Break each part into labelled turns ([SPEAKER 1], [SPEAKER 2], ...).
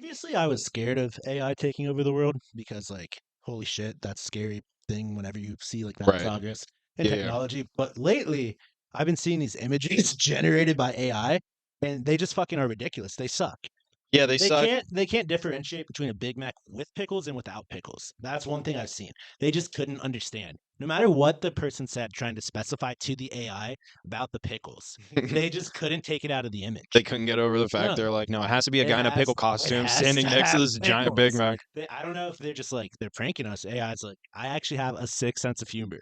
[SPEAKER 1] Previously, I was scared of AI taking over the world because, like, holy shit, that's a scary thing whenever you see like that
[SPEAKER 2] Right.
[SPEAKER 1] progress in
[SPEAKER 2] Yeah, yeah.
[SPEAKER 1] technology. But lately, I've been seeing these images generated by AI, and they just fucking are ridiculous. They suck.
[SPEAKER 2] Yeah, they suck.
[SPEAKER 1] They can't differentiate between a Big Mac with pickles and without pickles. That's one thing I've seen. They just couldn't understand. No matter what the person said trying to specify to the AI about the pickles, they just couldn't take it out of the image.
[SPEAKER 2] They couldn't get over the fact
[SPEAKER 1] No,
[SPEAKER 2] they're like, no, it has to be a guy in a pickle
[SPEAKER 1] it
[SPEAKER 2] costume
[SPEAKER 1] has
[SPEAKER 2] standing
[SPEAKER 1] to
[SPEAKER 2] next to
[SPEAKER 1] have
[SPEAKER 2] this giant Big
[SPEAKER 1] pickles.
[SPEAKER 2] Mac.
[SPEAKER 1] I don't know if they're just like they're pranking us. AI's like, I actually have a sick sense of humor,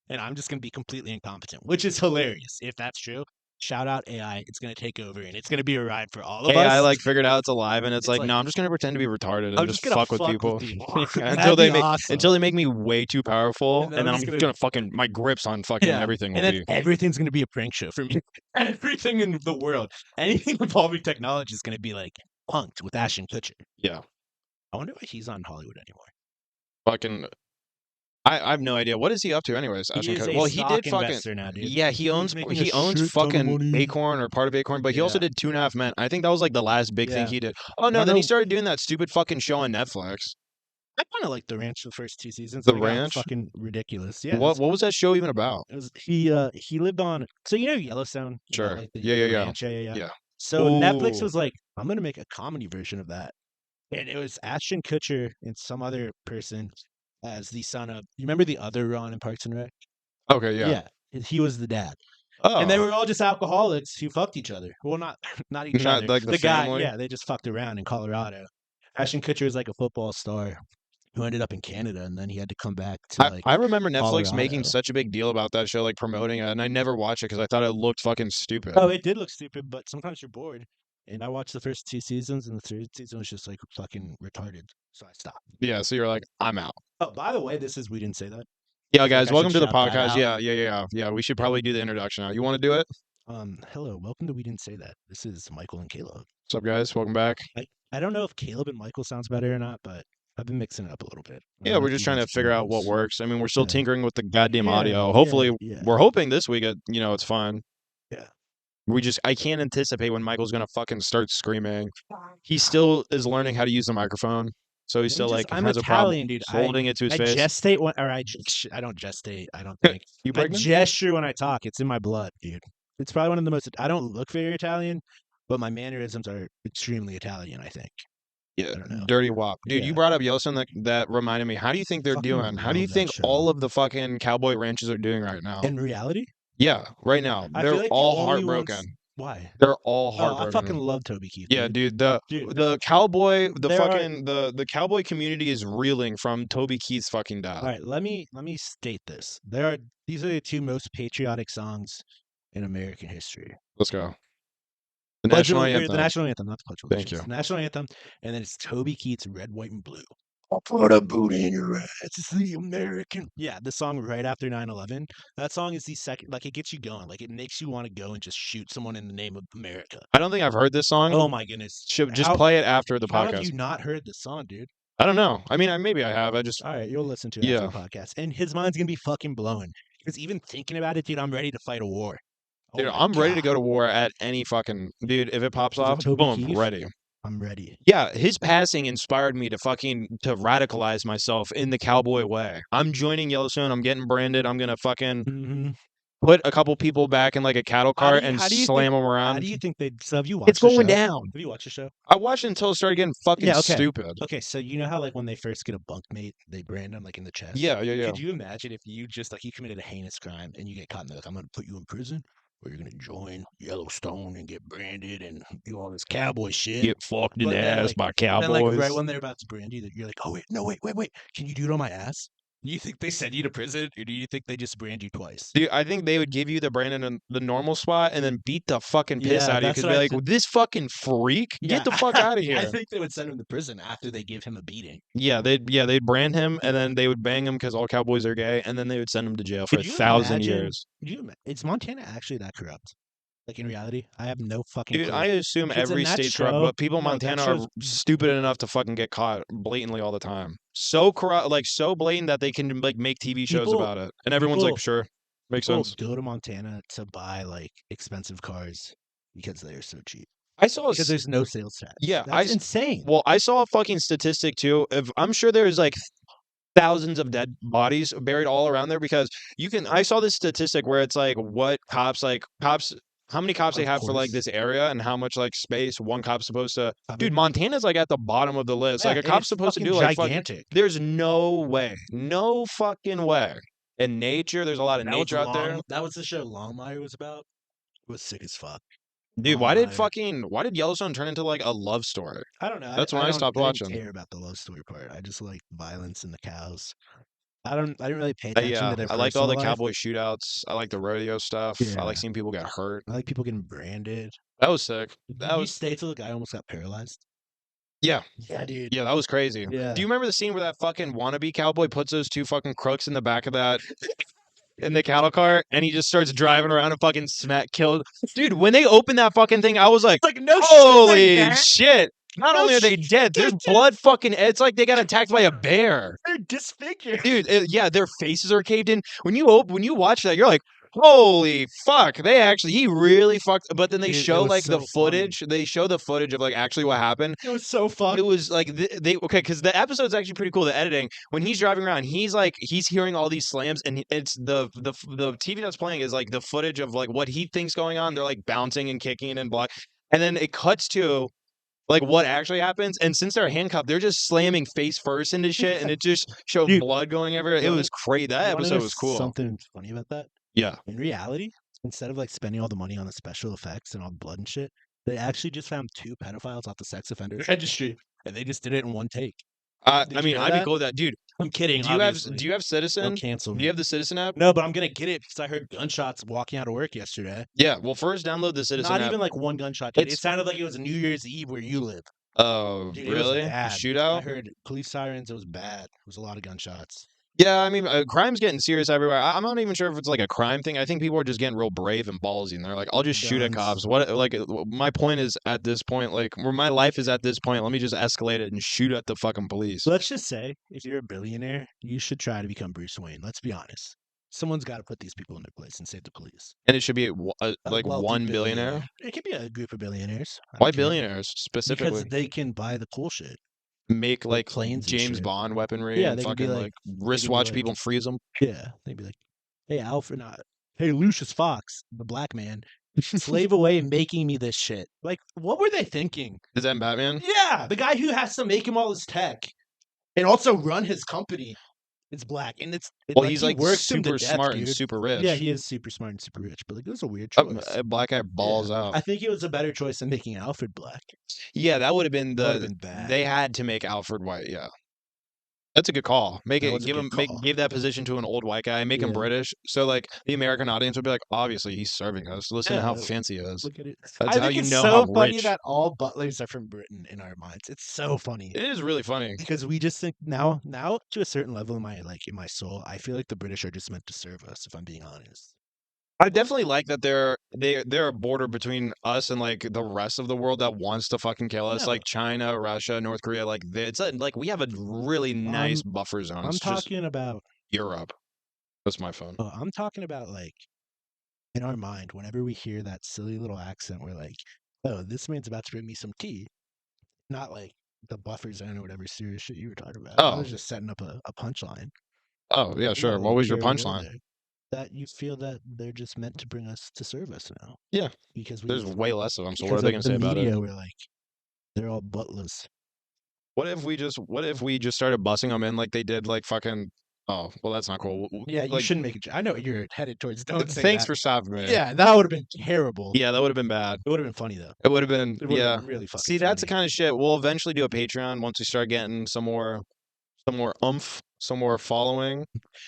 [SPEAKER 1] and I'm just gonna be completely incompetent, which is hilarious. If that's true, shout out AI. It's gonna take over, and it's gonna be a ride for all of
[SPEAKER 2] AI
[SPEAKER 1] us.
[SPEAKER 2] like figured out it's alive, and it's
[SPEAKER 1] It's
[SPEAKER 2] like,
[SPEAKER 1] like
[SPEAKER 2] no, I'm just gonna pretend to be retarded
[SPEAKER 1] I'm
[SPEAKER 2] and
[SPEAKER 1] just
[SPEAKER 2] just
[SPEAKER 1] gonna
[SPEAKER 2] fuck with
[SPEAKER 1] fuck
[SPEAKER 2] people
[SPEAKER 1] with you.
[SPEAKER 2] until
[SPEAKER 1] That'd
[SPEAKER 2] they
[SPEAKER 1] be
[SPEAKER 2] make
[SPEAKER 1] awesome.
[SPEAKER 2] until they make me way too powerful,
[SPEAKER 1] And
[SPEAKER 2] and
[SPEAKER 1] then I'm
[SPEAKER 2] then I'm
[SPEAKER 1] just
[SPEAKER 2] just
[SPEAKER 1] gonna
[SPEAKER 2] gonna fucking my grips on fucking
[SPEAKER 1] yeah,
[SPEAKER 2] everything will
[SPEAKER 1] and then
[SPEAKER 2] be.
[SPEAKER 1] everything's gonna be a prank show for me. Everything in the world, anything involving technology is gonna be like punked with Ashton Kutcher.
[SPEAKER 2] Yeah,
[SPEAKER 1] I wonder why he's on Hollywood anymore.
[SPEAKER 2] fucking. I have no idea. What is he up to, anyways?
[SPEAKER 1] He is a
[SPEAKER 2] Well, he did
[SPEAKER 1] stock
[SPEAKER 2] fucking.
[SPEAKER 1] investor now, dude.
[SPEAKER 2] Yeah,
[SPEAKER 1] He's making a
[SPEAKER 2] he owns
[SPEAKER 1] shit ton of
[SPEAKER 2] fucking
[SPEAKER 1] money.
[SPEAKER 2] Acorn or part of Acorn, but he also
[SPEAKER 1] Yeah.
[SPEAKER 2] did 2.5 Men. I think that was like the last big thing
[SPEAKER 1] Yeah.
[SPEAKER 2] he did. Oh
[SPEAKER 1] I
[SPEAKER 2] no,
[SPEAKER 1] don't
[SPEAKER 2] then he
[SPEAKER 1] know.
[SPEAKER 2] started doing that stupid fucking show on Netflix.
[SPEAKER 1] I kind of liked The Ranch the first 2 seasons.
[SPEAKER 2] The
[SPEAKER 1] And it got
[SPEAKER 2] Ranch.
[SPEAKER 1] fucking ridiculous. Yeah.
[SPEAKER 2] What was that show even about?
[SPEAKER 1] It was, he lived on. So you know Yellowstone.
[SPEAKER 2] Sure.
[SPEAKER 1] Like
[SPEAKER 2] Yeah, yeah,
[SPEAKER 1] the
[SPEAKER 2] yeah.
[SPEAKER 1] ranch. Yeah.
[SPEAKER 2] Yeah.
[SPEAKER 1] So Netflix
[SPEAKER 2] Ooh.
[SPEAKER 1] was like, I'm gonna make a comedy version of that, and it was Ashton Kutcher and some other person as the son of. You remember the other Ron in Parks and Rec?
[SPEAKER 2] Okay, yeah.
[SPEAKER 1] Yeah. He was the dad. And they
[SPEAKER 2] Oh,
[SPEAKER 1] were all just alcoholics who fucked each other. Well, not not each
[SPEAKER 2] not
[SPEAKER 1] other.
[SPEAKER 2] like the
[SPEAKER 1] The guy,
[SPEAKER 2] family?
[SPEAKER 1] yeah, they just fucked around in Colorado. Ashton Kutcher is like a football star who ended up in Canada, and then he had to come back to like
[SPEAKER 2] I remember Netflix making
[SPEAKER 1] Colorado.
[SPEAKER 2] such a big deal about that show, like promoting it, and I never watched it because I thought it looked fucking stupid.
[SPEAKER 1] Oh, it did look stupid, but sometimes you're bored. And I watched the first 2 seasons, and the third season was just like fucking retarded. So I stopped.
[SPEAKER 2] Yeah, so you're like, I'm out.
[SPEAKER 1] Oh, by the way, we didn't say that.
[SPEAKER 2] Yeah,
[SPEAKER 1] I feel like
[SPEAKER 2] guys,
[SPEAKER 1] I
[SPEAKER 2] welcome
[SPEAKER 1] should
[SPEAKER 2] to the
[SPEAKER 1] shout that
[SPEAKER 2] podcast.
[SPEAKER 1] out.
[SPEAKER 2] Yeah. We should probably do the introduction now. You want to do it?
[SPEAKER 1] Hello, welcome to We Didn't Say That. This is Michael and Caleb.
[SPEAKER 2] What's up, guys? Welcome back.
[SPEAKER 1] I don't know if Caleb and Michael sounds better or not, but I've been mixing it up a little bit.
[SPEAKER 2] Yeah, we're just trying to figure out what works. I mean, we're still tinkering with the goddamn audio. Hopefully, we're hoping this week, it's fine.
[SPEAKER 1] Yeah.
[SPEAKER 2] I can't anticipate when Michael's gonna fucking start screaming. He still is learning how to use the microphone, so he's still like
[SPEAKER 1] I'm
[SPEAKER 2] has
[SPEAKER 1] Italian,
[SPEAKER 2] a problem
[SPEAKER 1] dude.
[SPEAKER 2] holding it to his
[SPEAKER 1] I
[SPEAKER 2] face.
[SPEAKER 1] gestate when, or I don't gestate. I don't think.
[SPEAKER 2] You
[SPEAKER 1] I
[SPEAKER 2] pregnant?
[SPEAKER 1] gesture when I talk. It's in my blood, dude. It's probably one of the most. I don't look very Italian, but my mannerisms are extremely Italian, I think.
[SPEAKER 2] Yeah,
[SPEAKER 1] I don't know.
[SPEAKER 2] dirty wop, dude.
[SPEAKER 1] Yeah.
[SPEAKER 2] You brought up Yellowstone. That reminded me. How do you think they're
[SPEAKER 1] Fucking
[SPEAKER 2] doing? How do you
[SPEAKER 1] love that
[SPEAKER 2] think
[SPEAKER 1] show.
[SPEAKER 2] all of the fucking cowboy ranches are doing right now?
[SPEAKER 1] In reality,
[SPEAKER 2] Yeah, right now
[SPEAKER 1] I feel
[SPEAKER 2] they're
[SPEAKER 1] like the
[SPEAKER 2] all
[SPEAKER 1] only
[SPEAKER 2] heartbroken.
[SPEAKER 1] ones- Why?
[SPEAKER 2] They're all
[SPEAKER 1] Oh, I
[SPEAKER 2] heartbroken.
[SPEAKER 1] fucking love Toby Keith.
[SPEAKER 2] Yeah, dude. The cowboy, the cowboy community is reeling from Toby Keith's fucking death.
[SPEAKER 1] All right, let me state this. These are the two most patriotic songs in American history.
[SPEAKER 2] Let's go. The national anthem.
[SPEAKER 1] The national anthem, not the Pledge of Allegiance.
[SPEAKER 2] Thank you.
[SPEAKER 1] The national anthem, and then it's Toby Keith's Red, White, and Blue. I'll put a boot in your ass. It's the American. Yeah, the song right after 9/11. That song is the second, like it gets you going. Like it makes you want to go and just shoot someone in the name of America.
[SPEAKER 2] I don't think I've heard this song.
[SPEAKER 1] Oh my goodness.
[SPEAKER 2] Just play it after the
[SPEAKER 1] How
[SPEAKER 2] podcast.
[SPEAKER 1] have you not heard this song, dude?
[SPEAKER 2] I don't know. I mean, maybe I have.
[SPEAKER 1] All right, you'll listen to it after the podcast. And his mind's going to be fucking blown. Because even thinking about it, dude, I'm ready to fight a war.
[SPEAKER 2] Dude, I'm ready to go to war at any fucking... Dude, if it pops off, boom,
[SPEAKER 1] Keith?
[SPEAKER 2] ready.
[SPEAKER 1] I'm ready.
[SPEAKER 2] Yeah, his passing inspired me to radicalize myself in the cowboy way. I'm joining Yellowstone. I'm getting branded. I'm going to fucking put a couple people back in like a cattle cart and slam them around.
[SPEAKER 1] How do you think have you watched
[SPEAKER 2] It's going down.
[SPEAKER 1] Have you watched the show?
[SPEAKER 2] I watched it until it started getting fucking stupid.
[SPEAKER 1] Okay, so you know how like when they first get a bunkmate, they brand them like in the chest?
[SPEAKER 2] Yeah.
[SPEAKER 1] Could you imagine if you just like you committed a heinous crime and you get caught and they're like, I'm going to put you in prison? Or you're gonna join Yellowstone and get branded and do all this cowboy shit.
[SPEAKER 2] Get fucked in the ass by cowboys.
[SPEAKER 1] Then, like right when they're about to brand you, you're like, oh wait, can you do it on my ass? Do you think they send you to prison, or do you think they just brand you twice?
[SPEAKER 2] Dude, I think they would give you the brand in the normal spot and then beat the fucking piss out of you because they're like, this fucking freak, get the fuck out of here.
[SPEAKER 1] I think they would send him to prison after they give him a beating.
[SPEAKER 2] Yeah, they'd brand him and then they would bang him because all cowboys are gay, and then they would send him to jail for 1,000 years.
[SPEAKER 1] Is Montana actually that corrupt? Like in reality, I have no fucking
[SPEAKER 2] Dude,
[SPEAKER 1] clue.
[SPEAKER 2] I assume every state's corrupt, but people in Montana are stupid enough to fucking get caught blatantly all the time. So corrupt, like so blatant that they can like make TV shows about it, and everyone's like, sure, makes sense.
[SPEAKER 1] Go to Montana to buy like expensive cars because they are so cheap.
[SPEAKER 2] I saw
[SPEAKER 1] because there's no sales tax.
[SPEAKER 2] Yeah,
[SPEAKER 1] That's insane.
[SPEAKER 2] Well, I saw a fucking statistic too. I'm sure there's like thousands of dead bodies buried all around there because I saw this statistic where it's like what cops how many cops they
[SPEAKER 1] Of
[SPEAKER 2] have for like
[SPEAKER 1] course.
[SPEAKER 2] this area and how much like space one cop's supposed to.
[SPEAKER 1] I
[SPEAKER 2] Dude,
[SPEAKER 1] mean,
[SPEAKER 2] Montana's like at the bottom of the list.
[SPEAKER 1] yeah,
[SPEAKER 2] Like a
[SPEAKER 1] and
[SPEAKER 2] cop's
[SPEAKER 1] it's
[SPEAKER 2] supposed to
[SPEAKER 1] fucking
[SPEAKER 2] do like fucking.
[SPEAKER 1] gigantic.
[SPEAKER 2] There's no way, no fucking way. In nature, there's a lot of
[SPEAKER 1] That was
[SPEAKER 2] nature out there.
[SPEAKER 1] That was the show Longmire was about. It was sick as fuck.
[SPEAKER 2] Dude,
[SPEAKER 1] Longmire.
[SPEAKER 2] why did Yellowstone turn into like a love story?
[SPEAKER 1] I don't know.
[SPEAKER 2] That's when I stopped
[SPEAKER 1] I didn't
[SPEAKER 2] watching.
[SPEAKER 1] care about the love story part. I just like violence and the cows. I didn't really pay attention
[SPEAKER 2] Yeah,
[SPEAKER 1] to their
[SPEAKER 2] I liked all the
[SPEAKER 1] personal life.
[SPEAKER 2] cowboy shootouts. I like the rodeo stuff. I
[SPEAKER 1] Yeah.
[SPEAKER 2] like seeing people get hurt.
[SPEAKER 1] I like people getting branded.
[SPEAKER 2] That was sick.
[SPEAKER 1] Did you stay till the guy almost got paralyzed?
[SPEAKER 2] Yeah.
[SPEAKER 1] Yeah, dude.
[SPEAKER 2] Yeah, that was crazy.
[SPEAKER 1] Yeah.
[SPEAKER 2] Do you remember the scene where that fucking wannabe cowboy puts those two fucking crooks in the back of that in the cattle car and he just starts driving around and fucking killed? Dude, when they opened that fucking thing, I was like,
[SPEAKER 1] no
[SPEAKER 2] holy shit. Not
[SPEAKER 1] No
[SPEAKER 2] only are they dead, there's blood fucking. It's like they got attacked by a bear.
[SPEAKER 1] They're disfigured.
[SPEAKER 2] Dude, yeah, their faces are caved in. When you watch that, you're like, holy fuck! He really fucked. But then they show like the footage.
[SPEAKER 1] Funny.
[SPEAKER 2] They show the footage of like actually what happened.
[SPEAKER 1] It was so fucked.
[SPEAKER 2] It was like because the episode's actually pretty cool. The editing when he's driving around, he's hearing all these slams, and it's the TV that's playing is like the footage of like what he thinks going on. They're like bouncing and kicking and block, and then it cuts to like what actually happens. And since they're handcuffed, they're just slamming face first into shit, and it just showed blood going everywhere. It was crazy. That episode was cool.
[SPEAKER 1] Something funny about that?
[SPEAKER 2] Yeah.
[SPEAKER 1] In reality, instead of like spending all the money on the special effects and all the blood and shit, they actually just found 2 pedophiles off the sex offender registry, and they just did it in one take.
[SPEAKER 2] I mean, I'd be cool with that, dude.
[SPEAKER 1] I'm kidding.
[SPEAKER 2] Do you have Citizen?
[SPEAKER 1] Don't cancel me.
[SPEAKER 2] Do you have the Citizen app?
[SPEAKER 1] No, but I'm gonna get it because I heard gunshots walking out of work yesterday.
[SPEAKER 2] Yeah, well, first download the Citizen app.
[SPEAKER 1] Not even like one gunshot. Dude. It sounded like it was New Year's Eve where you live.
[SPEAKER 2] Oh,
[SPEAKER 1] dude,
[SPEAKER 2] really? Shootout?
[SPEAKER 1] I heard police sirens. It was bad. It was a lot of gunshots.
[SPEAKER 2] Yeah, I mean, crime's getting serious everywhere. I'm not even sure if it's like a crime thing. I think people are just getting real brave and ballsy, and they're like, "I'll just shoot at cops." What? Like, my point is at this point, like, where my life is at this point, let me just escalate it and shoot at the fucking police.
[SPEAKER 1] Let's just say, if you're a billionaire, you should try to become Bruce Wayne. Let's be honest. Someone's got to put these people in their place and save the police.
[SPEAKER 2] And it should be like one billionaire.
[SPEAKER 1] It could be a group of billionaires.
[SPEAKER 2] Why billionaires specifically?
[SPEAKER 1] Because they can buy the cool shit.
[SPEAKER 2] Make like
[SPEAKER 1] planes
[SPEAKER 2] James Bond weaponry.
[SPEAKER 1] Yeah,
[SPEAKER 2] and
[SPEAKER 1] they
[SPEAKER 2] fucking
[SPEAKER 1] be
[SPEAKER 2] like wristwatch people and freeze them.
[SPEAKER 1] Yeah, they'd be like, "Hey, Alfred, hey, Lucius Fox, the black man, slave away making me this shit." Like, what were they thinking?
[SPEAKER 2] Is that Batman?
[SPEAKER 1] Yeah, the guy who has to make him all his tech and also run his company. It's black, and
[SPEAKER 2] well, he's like super smart and super rich.
[SPEAKER 1] Yeah, he is super smart and super rich, but like, it was a weird choice.
[SPEAKER 2] A black guy balls out.
[SPEAKER 1] I think it was a better choice than making Alfred black.
[SPEAKER 2] Yeah, that would have been
[SPEAKER 1] bad.
[SPEAKER 2] They had to make Alfred white. Yeah, that's a good call. Give that position to an old white guy. Make him British, so like the American audience would be like, obviously he's serving us. Listen to how fancy he is.
[SPEAKER 1] Look at it.
[SPEAKER 2] That's how you know
[SPEAKER 1] how
[SPEAKER 2] rich.
[SPEAKER 1] Funny that all butlers are from Britain in our minds. It's so funny.
[SPEAKER 2] It is really funny
[SPEAKER 1] because we just think now to a certain level in my soul, I feel like the British are just meant to serve us. If I'm being honest.
[SPEAKER 2] I definitely like that they're a border between us and like the rest of the world that wants to fucking kill us, like China, Russia, North Korea. Like it's like we have a really nice buffer zone.
[SPEAKER 1] I'm talking about
[SPEAKER 2] Europe. That's my phone.
[SPEAKER 1] I'm talking about like in our mind, whenever we hear that silly little accent, we're like, "Oh, this man's about to bring me some tea," not like the buffer zone or whatever serious shit you were talking about. I was just setting up a punchline.
[SPEAKER 2] Oh yeah, sure. What was your punchline?
[SPEAKER 1] That you feel that they're just meant to bring us to serve us now.
[SPEAKER 2] Yeah,
[SPEAKER 1] because
[SPEAKER 2] there's way less of them. So what are they gonna say about it?
[SPEAKER 1] We're like, they're all butlers.
[SPEAKER 2] What if we just started busing them in like they did like fucking? Oh, well, that's not cool.
[SPEAKER 1] Yeah, you shouldn't make it. I know what you're headed towards. Don't say
[SPEAKER 2] Thanks
[SPEAKER 1] that.
[SPEAKER 2] for stopping me.
[SPEAKER 1] Yeah, that would have been terrible.
[SPEAKER 2] Yeah, that would have been bad.
[SPEAKER 1] It would have been funny though.
[SPEAKER 2] It would have been.
[SPEAKER 1] Been really fucking.
[SPEAKER 2] See, that's the kind of shit we'll eventually do a Patreon once we start getting some more oomph, some more following.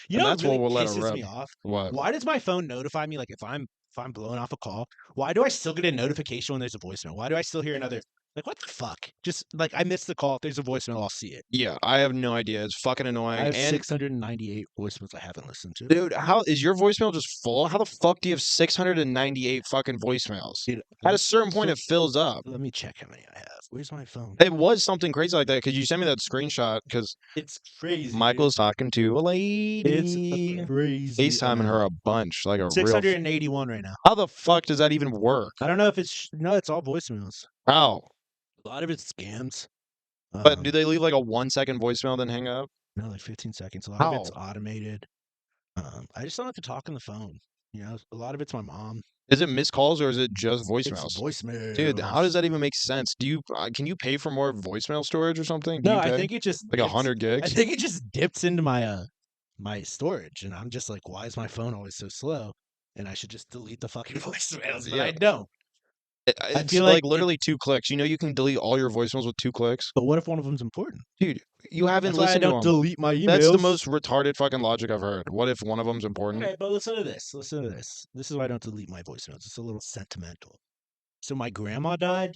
[SPEAKER 1] You know,
[SPEAKER 2] that's
[SPEAKER 1] what really
[SPEAKER 2] what we'll let it
[SPEAKER 1] pisses
[SPEAKER 2] rip.
[SPEAKER 1] me off?
[SPEAKER 2] What?
[SPEAKER 1] Why does my phone notify me like if I'm blowing off a call? Why do I still get a notification when there's a voicemail? Why do I still hear another? Like, what the fuck? Just like I missed the call. If there's a voicemail, I'll see it.
[SPEAKER 2] Yeah, I have no idea. It's fucking annoying.
[SPEAKER 1] I have 698 voicemails I haven't listened to.
[SPEAKER 2] Dude, how is your voicemail just full? How the fuck do you have 698 fucking voicemails? Dude, at a certain point, it fills up.
[SPEAKER 1] Let me check how many I have. Where's my phone?
[SPEAKER 2] It was something crazy like that because you sent me that screenshot because
[SPEAKER 1] it's crazy.
[SPEAKER 2] Michael's talking to a lady.
[SPEAKER 1] It's crazy.
[SPEAKER 2] FaceTiming her a bunch, like a
[SPEAKER 1] 681 right now.
[SPEAKER 2] How the fuck does that even work?
[SPEAKER 1] I don't know if it's all voicemails.
[SPEAKER 2] How?
[SPEAKER 1] A lot of it's scams.
[SPEAKER 2] But do they leave like a 1-second voicemail then hang up?
[SPEAKER 1] No, like 15 seconds. A lot of it's
[SPEAKER 2] How?
[SPEAKER 1] automated. I just don't like to talk on the phone. You know, a lot of it's my mom.
[SPEAKER 2] Is it missed calls or is it just
[SPEAKER 1] It's
[SPEAKER 2] voicemails? Dude, how
[SPEAKER 1] voicemails.
[SPEAKER 2] does that even make sense? Can you pay for more voicemail storage or something? Do
[SPEAKER 1] No,
[SPEAKER 2] you
[SPEAKER 1] I
[SPEAKER 2] pay?
[SPEAKER 1] think it just
[SPEAKER 2] Like
[SPEAKER 1] dips,
[SPEAKER 2] 100
[SPEAKER 1] I
[SPEAKER 2] gigs?
[SPEAKER 1] think it just dips into my storage, and I'm just like, why is my phone always so slow? And I should just delete the fucking voicemails, but
[SPEAKER 2] Yeah.
[SPEAKER 1] I don't.
[SPEAKER 2] It's
[SPEAKER 1] feel
[SPEAKER 2] like
[SPEAKER 1] like
[SPEAKER 2] literally 2 clicks. You know you can delete all your voicemails with 2 clicks?
[SPEAKER 1] But what if one of them's important?
[SPEAKER 2] Dude, you haven't
[SPEAKER 1] That's why I
[SPEAKER 2] listened to
[SPEAKER 1] don't
[SPEAKER 2] them.
[SPEAKER 1] delete my emails.
[SPEAKER 2] That's the most retarded fucking logic I've heard. What if one of them's important?
[SPEAKER 1] Okay, but listen to this. Listen to this. This is why I don't delete my voicemails. It's a little sentimental. So my grandma died,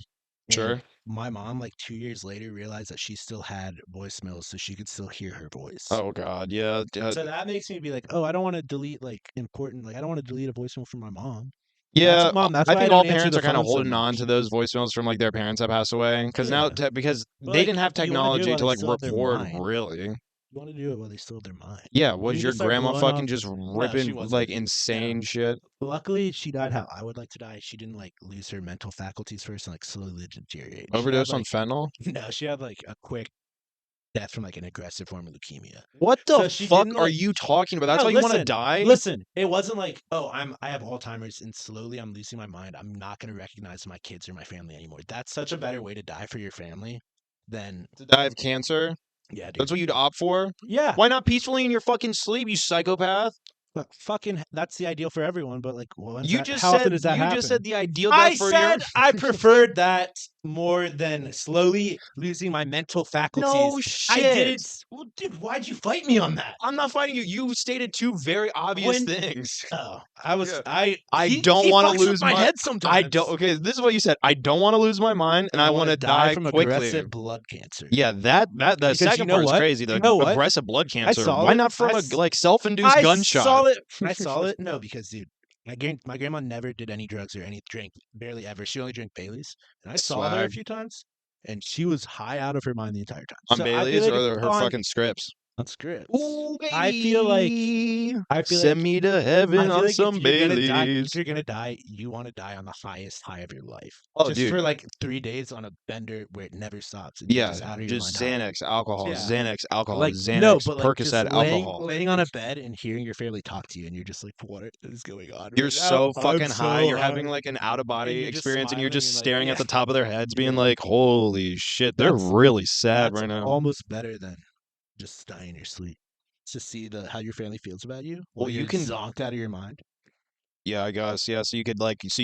[SPEAKER 1] and
[SPEAKER 2] Sure.
[SPEAKER 1] my mom, like 2 years later, realized that she still had voicemails, so she could still hear her voice.
[SPEAKER 2] Oh god, yeah.
[SPEAKER 1] So that makes me be like, oh, I don't want to delete like important, like I don't want to delete a voicemail from my mom.
[SPEAKER 2] Yeah,
[SPEAKER 1] Mom, that's
[SPEAKER 2] I
[SPEAKER 1] why I
[SPEAKER 2] think all
[SPEAKER 1] don't answer
[SPEAKER 2] parents
[SPEAKER 1] the
[SPEAKER 2] are kind of
[SPEAKER 1] phone so
[SPEAKER 2] holding on
[SPEAKER 1] much.
[SPEAKER 2] to those voicemails from like their parents that passed away because now
[SPEAKER 1] Yeah.
[SPEAKER 2] because
[SPEAKER 1] But,
[SPEAKER 2] they
[SPEAKER 1] like,
[SPEAKER 2] didn't have
[SPEAKER 1] you wanna do it
[SPEAKER 2] technology
[SPEAKER 1] while
[SPEAKER 2] to
[SPEAKER 1] they
[SPEAKER 2] like
[SPEAKER 1] still have their
[SPEAKER 2] record
[SPEAKER 1] mind.
[SPEAKER 2] really.
[SPEAKER 1] You want to do it while they still have their mind.
[SPEAKER 2] Yeah,
[SPEAKER 1] You
[SPEAKER 2] was
[SPEAKER 1] can
[SPEAKER 2] your
[SPEAKER 1] just start
[SPEAKER 2] grandma
[SPEAKER 1] blowing
[SPEAKER 2] fucking
[SPEAKER 1] off.
[SPEAKER 2] just
[SPEAKER 1] No, she
[SPEAKER 2] ripping
[SPEAKER 1] wasn't.
[SPEAKER 2] like
[SPEAKER 1] No.
[SPEAKER 2] insane shit?
[SPEAKER 1] Luckily, she died how I would like to die. She didn't like lose her mental faculties first and like slowly deteriorate. She had
[SPEAKER 2] Overdose on
[SPEAKER 1] like
[SPEAKER 2] fentanyl?
[SPEAKER 1] no, she had like a quick death from like an aggressive form of leukemia.
[SPEAKER 2] What the
[SPEAKER 1] So she
[SPEAKER 2] fuck
[SPEAKER 1] didn't
[SPEAKER 2] are
[SPEAKER 1] like.
[SPEAKER 2] you talking about? That's
[SPEAKER 1] No,
[SPEAKER 2] how you want to
[SPEAKER 1] listen,
[SPEAKER 2] die?
[SPEAKER 1] listen. It wasn't like, oh, I have Alzheimer's and slowly I'm losing my mind. I'm not gonna recognize my kids or my family anymore. That's such a better way to die for your family than
[SPEAKER 2] To die of cancer?
[SPEAKER 1] yeah, dude.
[SPEAKER 2] That's what you'd opt for?
[SPEAKER 1] Yeah,
[SPEAKER 2] Why not peacefully in your fucking sleep, you psychopath?
[SPEAKER 1] but fucking that's the ideal for everyone. But like,
[SPEAKER 2] You just
[SPEAKER 1] how often
[SPEAKER 2] said
[SPEAKER 1] does that happen?
[SPEAKER 2] the ideal
[SPEAKER 1] I
[SPEAKER 2] death for your
[SPEAKER 1] said I preferred that more than slowly losing my mental faculties.
[SPEAKER 2] No
[SPEAKER 1] I
[SPEAKER 2] shit.
[SPEAKER 1] didn't. Well, dude, why'd you fight me on that?
[SPEAKER 2] I'm not fighting you. You stated 2 very obvious things.
[SPEAKER 1] Oh, I was.
[SPEAKER 2] Yeah.
[SPEAKER 1] He
[SPEAKER 2] don't want to
[SPEAKER 1] fucks with
[SPEAKER 2] lose
[SPEAKER 1] my
[SPEAKER 2] my
[SPEAKER 1] head sometimes.
[SPEAKER 2] I don't okay, this is what you said. I don't want to lose my mind and I want
[SPEAKER 1] wanna
[SPEAKER 2] to die
[SPEAKER 1] from
[SPEAKER 2] quickly.
[SPEAKER 1] aggressive blood cancer.
[SPEAKER 2] Yeah, the
[SPEAKER 1] Because you
[SPEAKER 2] second
[SPEAKER 1] know
[SPEAKER 2] part is
[SPEAKER 1] what?
[SPEAKER 2] crazy. The
[SPEAKER 1] You know what?
[SPEAKER 2] aggressive blood cancer.
[SPEAKER 1] saw
[SPEAKER 2] Why
[SPEAKER 1] it.
[SPEAKER 2] not from
[SPEAKER 1] I
[SPEAKER 2] a
[SPEAKER 1] s-
[SPEAKER 2] like self-induced
[SPEAKER 1] I
[SPEAKER 2] gunshot?
[SPEAKER 1] saw it. I saw it. No, because dude, my grandma never did any drugs or any drink, barely ever. She only drank Baileys, and I saw her a
[SPEAKER 2] Swag.
[SPEAKER 1] few times, and she was high out of her mind the entire time.
[SPEAKER 2] On
[SPEAKER 1] So I feel
[SPEAKER 2] Bailey's
[SPEAKER 1] like
[SPEAKER 2] or her
[SPEAKER 1] on
[SPEAKER 2] fucking scripts?
[SPEAKER 1] scripts.
[SPEAKER 2] Ooh,
[SPEAKER 1] I feel like
[SPEAKER 2] send me to heaven on some
[SPEAKER 1] if you're gonna die,
[SPEAKER 2] Baileys.
[SPEAKER 1] if you're gonna die, you want to die on the highest high of your life.
[SPEAKER 2] Oh,
[SPEAKER 1] just
[SPEAKER 2] dude.
[SPEAKER 1] for like 3 days on a bender where it never stops. And you're
[SPEAKER 2] Yeah,
[SPEAKER 1] just out of your
[SPEAKER 2] just
[SPEAKER 1] mind.
[SPEAKER 2] Xanax, alcohol,
[SPEAKER 1] Yeah.
[SPEAKER 2] Xanax, alcohol,
[SPEAKER 1] Like
[SPEAKER 2] Xanax,
[SPEAKER 1] no, but like
[SPEAKER 2] Percocet,
[SPEAKER 1] just
[SPEAKER 2] alcohol.
[SPEAKER 1] laying on a bed and hearing your family talk to you, and you're just like, what is going on?
[SPEAKER 2] You're
[SPEAKER 1] right
[SPEAKER 2] so
[SPEAKER 1] now?
[SPEAKER 2] fucking
[SPEAKER 1] I'm
[SPEAKER 2] high.
[SPEAKER 1] so
[SPEAKER 2] You're having
[SPEAKER 1] high."
[SPEAKER 2] like an out of body
[SPEAKER 1] you're just
[SPEAKER 2] experience and you're
[SPEAKER 1] smiling
[SPEAKER 2] just
[SPEAKER 1] and, like,
[SPEAKER 2] staring at
[SPEAKER 1] yeah.
[SPEAKER 2] the top of their heads, being
[SPEAKER 1] Yeah.
[SPEAKER 2] like, holy shit, they're
[SPEAKER 1] That's-
[SPEAKER 2] really sad
[SPEAKER 1] That's
[SPEAKER 2] right now.
[SPEAKER 1] almost better than just dying in your sleep. To see how your family feels about you.
[SPEAKER 2] Well, you can
[SPEAKER 1] zonked out of your mind.
[SPEAKER 2] Yeah, I guess. Yeah, so you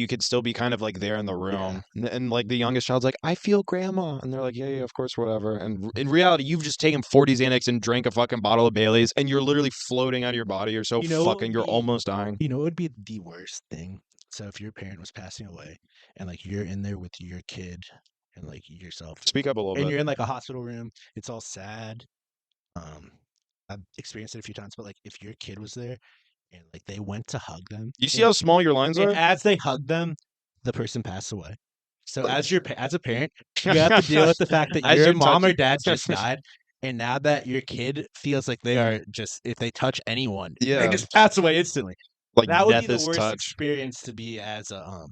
[SPEAKER 2] could still be kind of like there in the room. And like the youngest child's like, I feel grandma. And they're like, yeah, of course, whatever. And in reality, you've just taken 40 Xanax and drank a fucking bottle of Bailey's and you're literally floating out of your body. You're so you're almost dying.
[SPEAKER 1] You know, it would be the worst thing. So if your parent was passing away and like you're in there with your kid and like yourself.
[SPEAKER 2] Speak up a little
[SPEAKER 1] And
[SPEAKER 2] bit.
[SPEAKER 1] you're in like a hospital room, it's all sad. I've experienced it a few times, but like if your kid was there and like they went to hug them.
[SPEAKER 2] You see how small your lines
[SPEAKER 1] and
[SPEAKER 2] are?
[SPEAKER 1] as they hug them, the person passed away. So as a parent, you have to deal with the fact that your mom or dad just died. And now that your kid feels like they are just, if they touch anyone, they just pass away instantly.
[SPEAKER 2] Like
[SPEAKER 1] that would
[SPEAKER 2] death
[SPEAKER 1] be the
[SPEAKER 2] is
[SPEAKER 1] worst
[SPEAKER 2] touch.
[SPEAKER 1] experience to be as a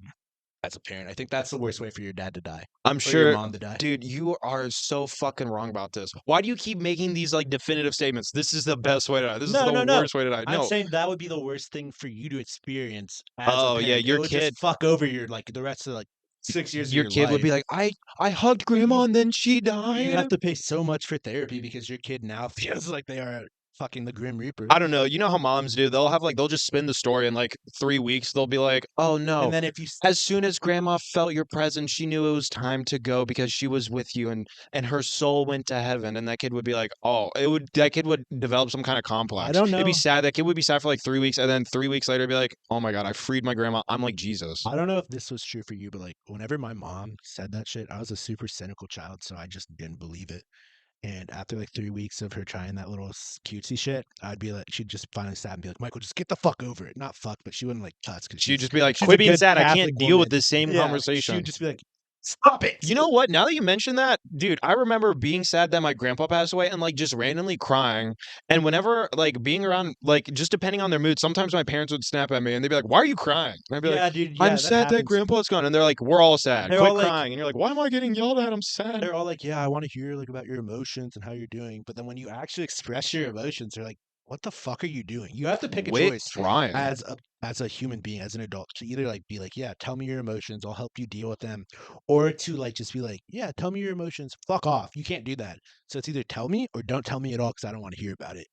[SPEAKER 1] parent. I think that's the worst way for your dad to die.
[SPEAKER 2] I'm
[SPEAKER 1] Or
[SPEAKER 2] sure,
[SPEAKER 1] your mom to die.
[SPEAKER 2] dude, you are so fucking wrong about this. Why do you keep making these like definitive statements? This is the best way to die. This is the worst way to die.
[SPEAKER 1] I'm
[SPEAKER 2] No,
[SPEAKER 1] saying that would be the worst thing for you to experience as a
[SPEAKER 2] Oh,
[SPEAKER 1] parent.
[SPEAKER 2] yeah, your
[SPEAKER 1] It would
[SPEAKER 2] kid-
[SPEAKER 1] just fuck over your like the rest of like 6 years
[SPEAKER 2] your
[SPEAKER 1] of
[SPEAKER 2] kid would be like, I hugged grandma and then she died.
[SPEAKER 1] you have to pay so much for therapy because your kid now feels like they are fucking the Grim Reaper.
[SPEAKER 2] I don't know. You know how moms do? They'll just spin the story in like 3 weeks. They'll be like, oh no.
[SPEAKER 1] And then if you
[SPEAKER 2] As soon as grandma felt your presence, she knew it was time to go because she was with you and her soul went to heaven. And that kid would be like, that kid would develop some kind of complex.
[SPEAKER 1] I don't know.
[SPEAKER 2] It'd be sad. That kid would be sad for like 3 weeks. And then 3 weeks later, be like, oh my God, I freed my grandma. I'm like Jesus.
[SPEAKER 1] I don't know if this was true for you, but like whenever my mom said that shit, I was a super cynical child, so I just didn't believe it. And after like 3 weeks of her trying that little cutesy shit, I'd be like, she'd just finally stop and be like, Michael, just get the fuck over it. Not fuck, but she wouldn't like cuss.
[SPEAKER 2] She'd just be like,
[SPEAKER 1] she's a
[SPEAKER 2] quit being
[SPEAKER 1] good
[SPEAKER 2] sad. I
[SPEAKER 1] Catholic
[SPEAKER 2] can't deal with
[SPEAKER 1] woman.
[SPEAKER 2] the same
[SPEAKER 1] Yeah,
[SPEAKER 2] conversation.
[SPEAKER 1] She would just be like, Stop it.
[SPEAKER 2] You know what? Now that you mention that, dude, I remember being sad that my grandpa passed away and like just randomly crying. And whenever like being around, like just depending on their mood, sometimes my parents would snap at me and they'd be like, "Why are you crying?" And I'd be
[SPEAKER 1] Yeah,
[SPEAKER 2] like,
[SPEAKER 1] dude.
[SPEAKER 2] "I'm
[SPEAKER 1] Yeah, that
[SPEAKER 2] sad that
[SPEAKER 1] happens.
[SPEAKER 2] grandpa's gone." And they're like, "We're all sad.
[SPEAKER 1] They're
[SPEAKER 2] Quit
[SPEAKER 1] all like,
[SPEAKER 2] crying." And you're like, "Why am I getting yelled at? I'm sad."
[SPEAKER 1] they're all like, yeah, I want to hear like about your emotions and how you're doing. But then when you actually express your emotions, they're like, what the fuck are you doing? You have to pick a
[SPEAKER 2] Quit
[SPEAKER 1] choice
[SPEAKER 2] crying.
[SPEAKER 1] as a human being, as an adult, to either like be like, yeah, tell me your emotions, I'll help you deal with them, or to like just be like, yeah, tell me your emotions, fuck off. You can't do that. So it's either tell me or don't tell me at all because I don't want to hear about it.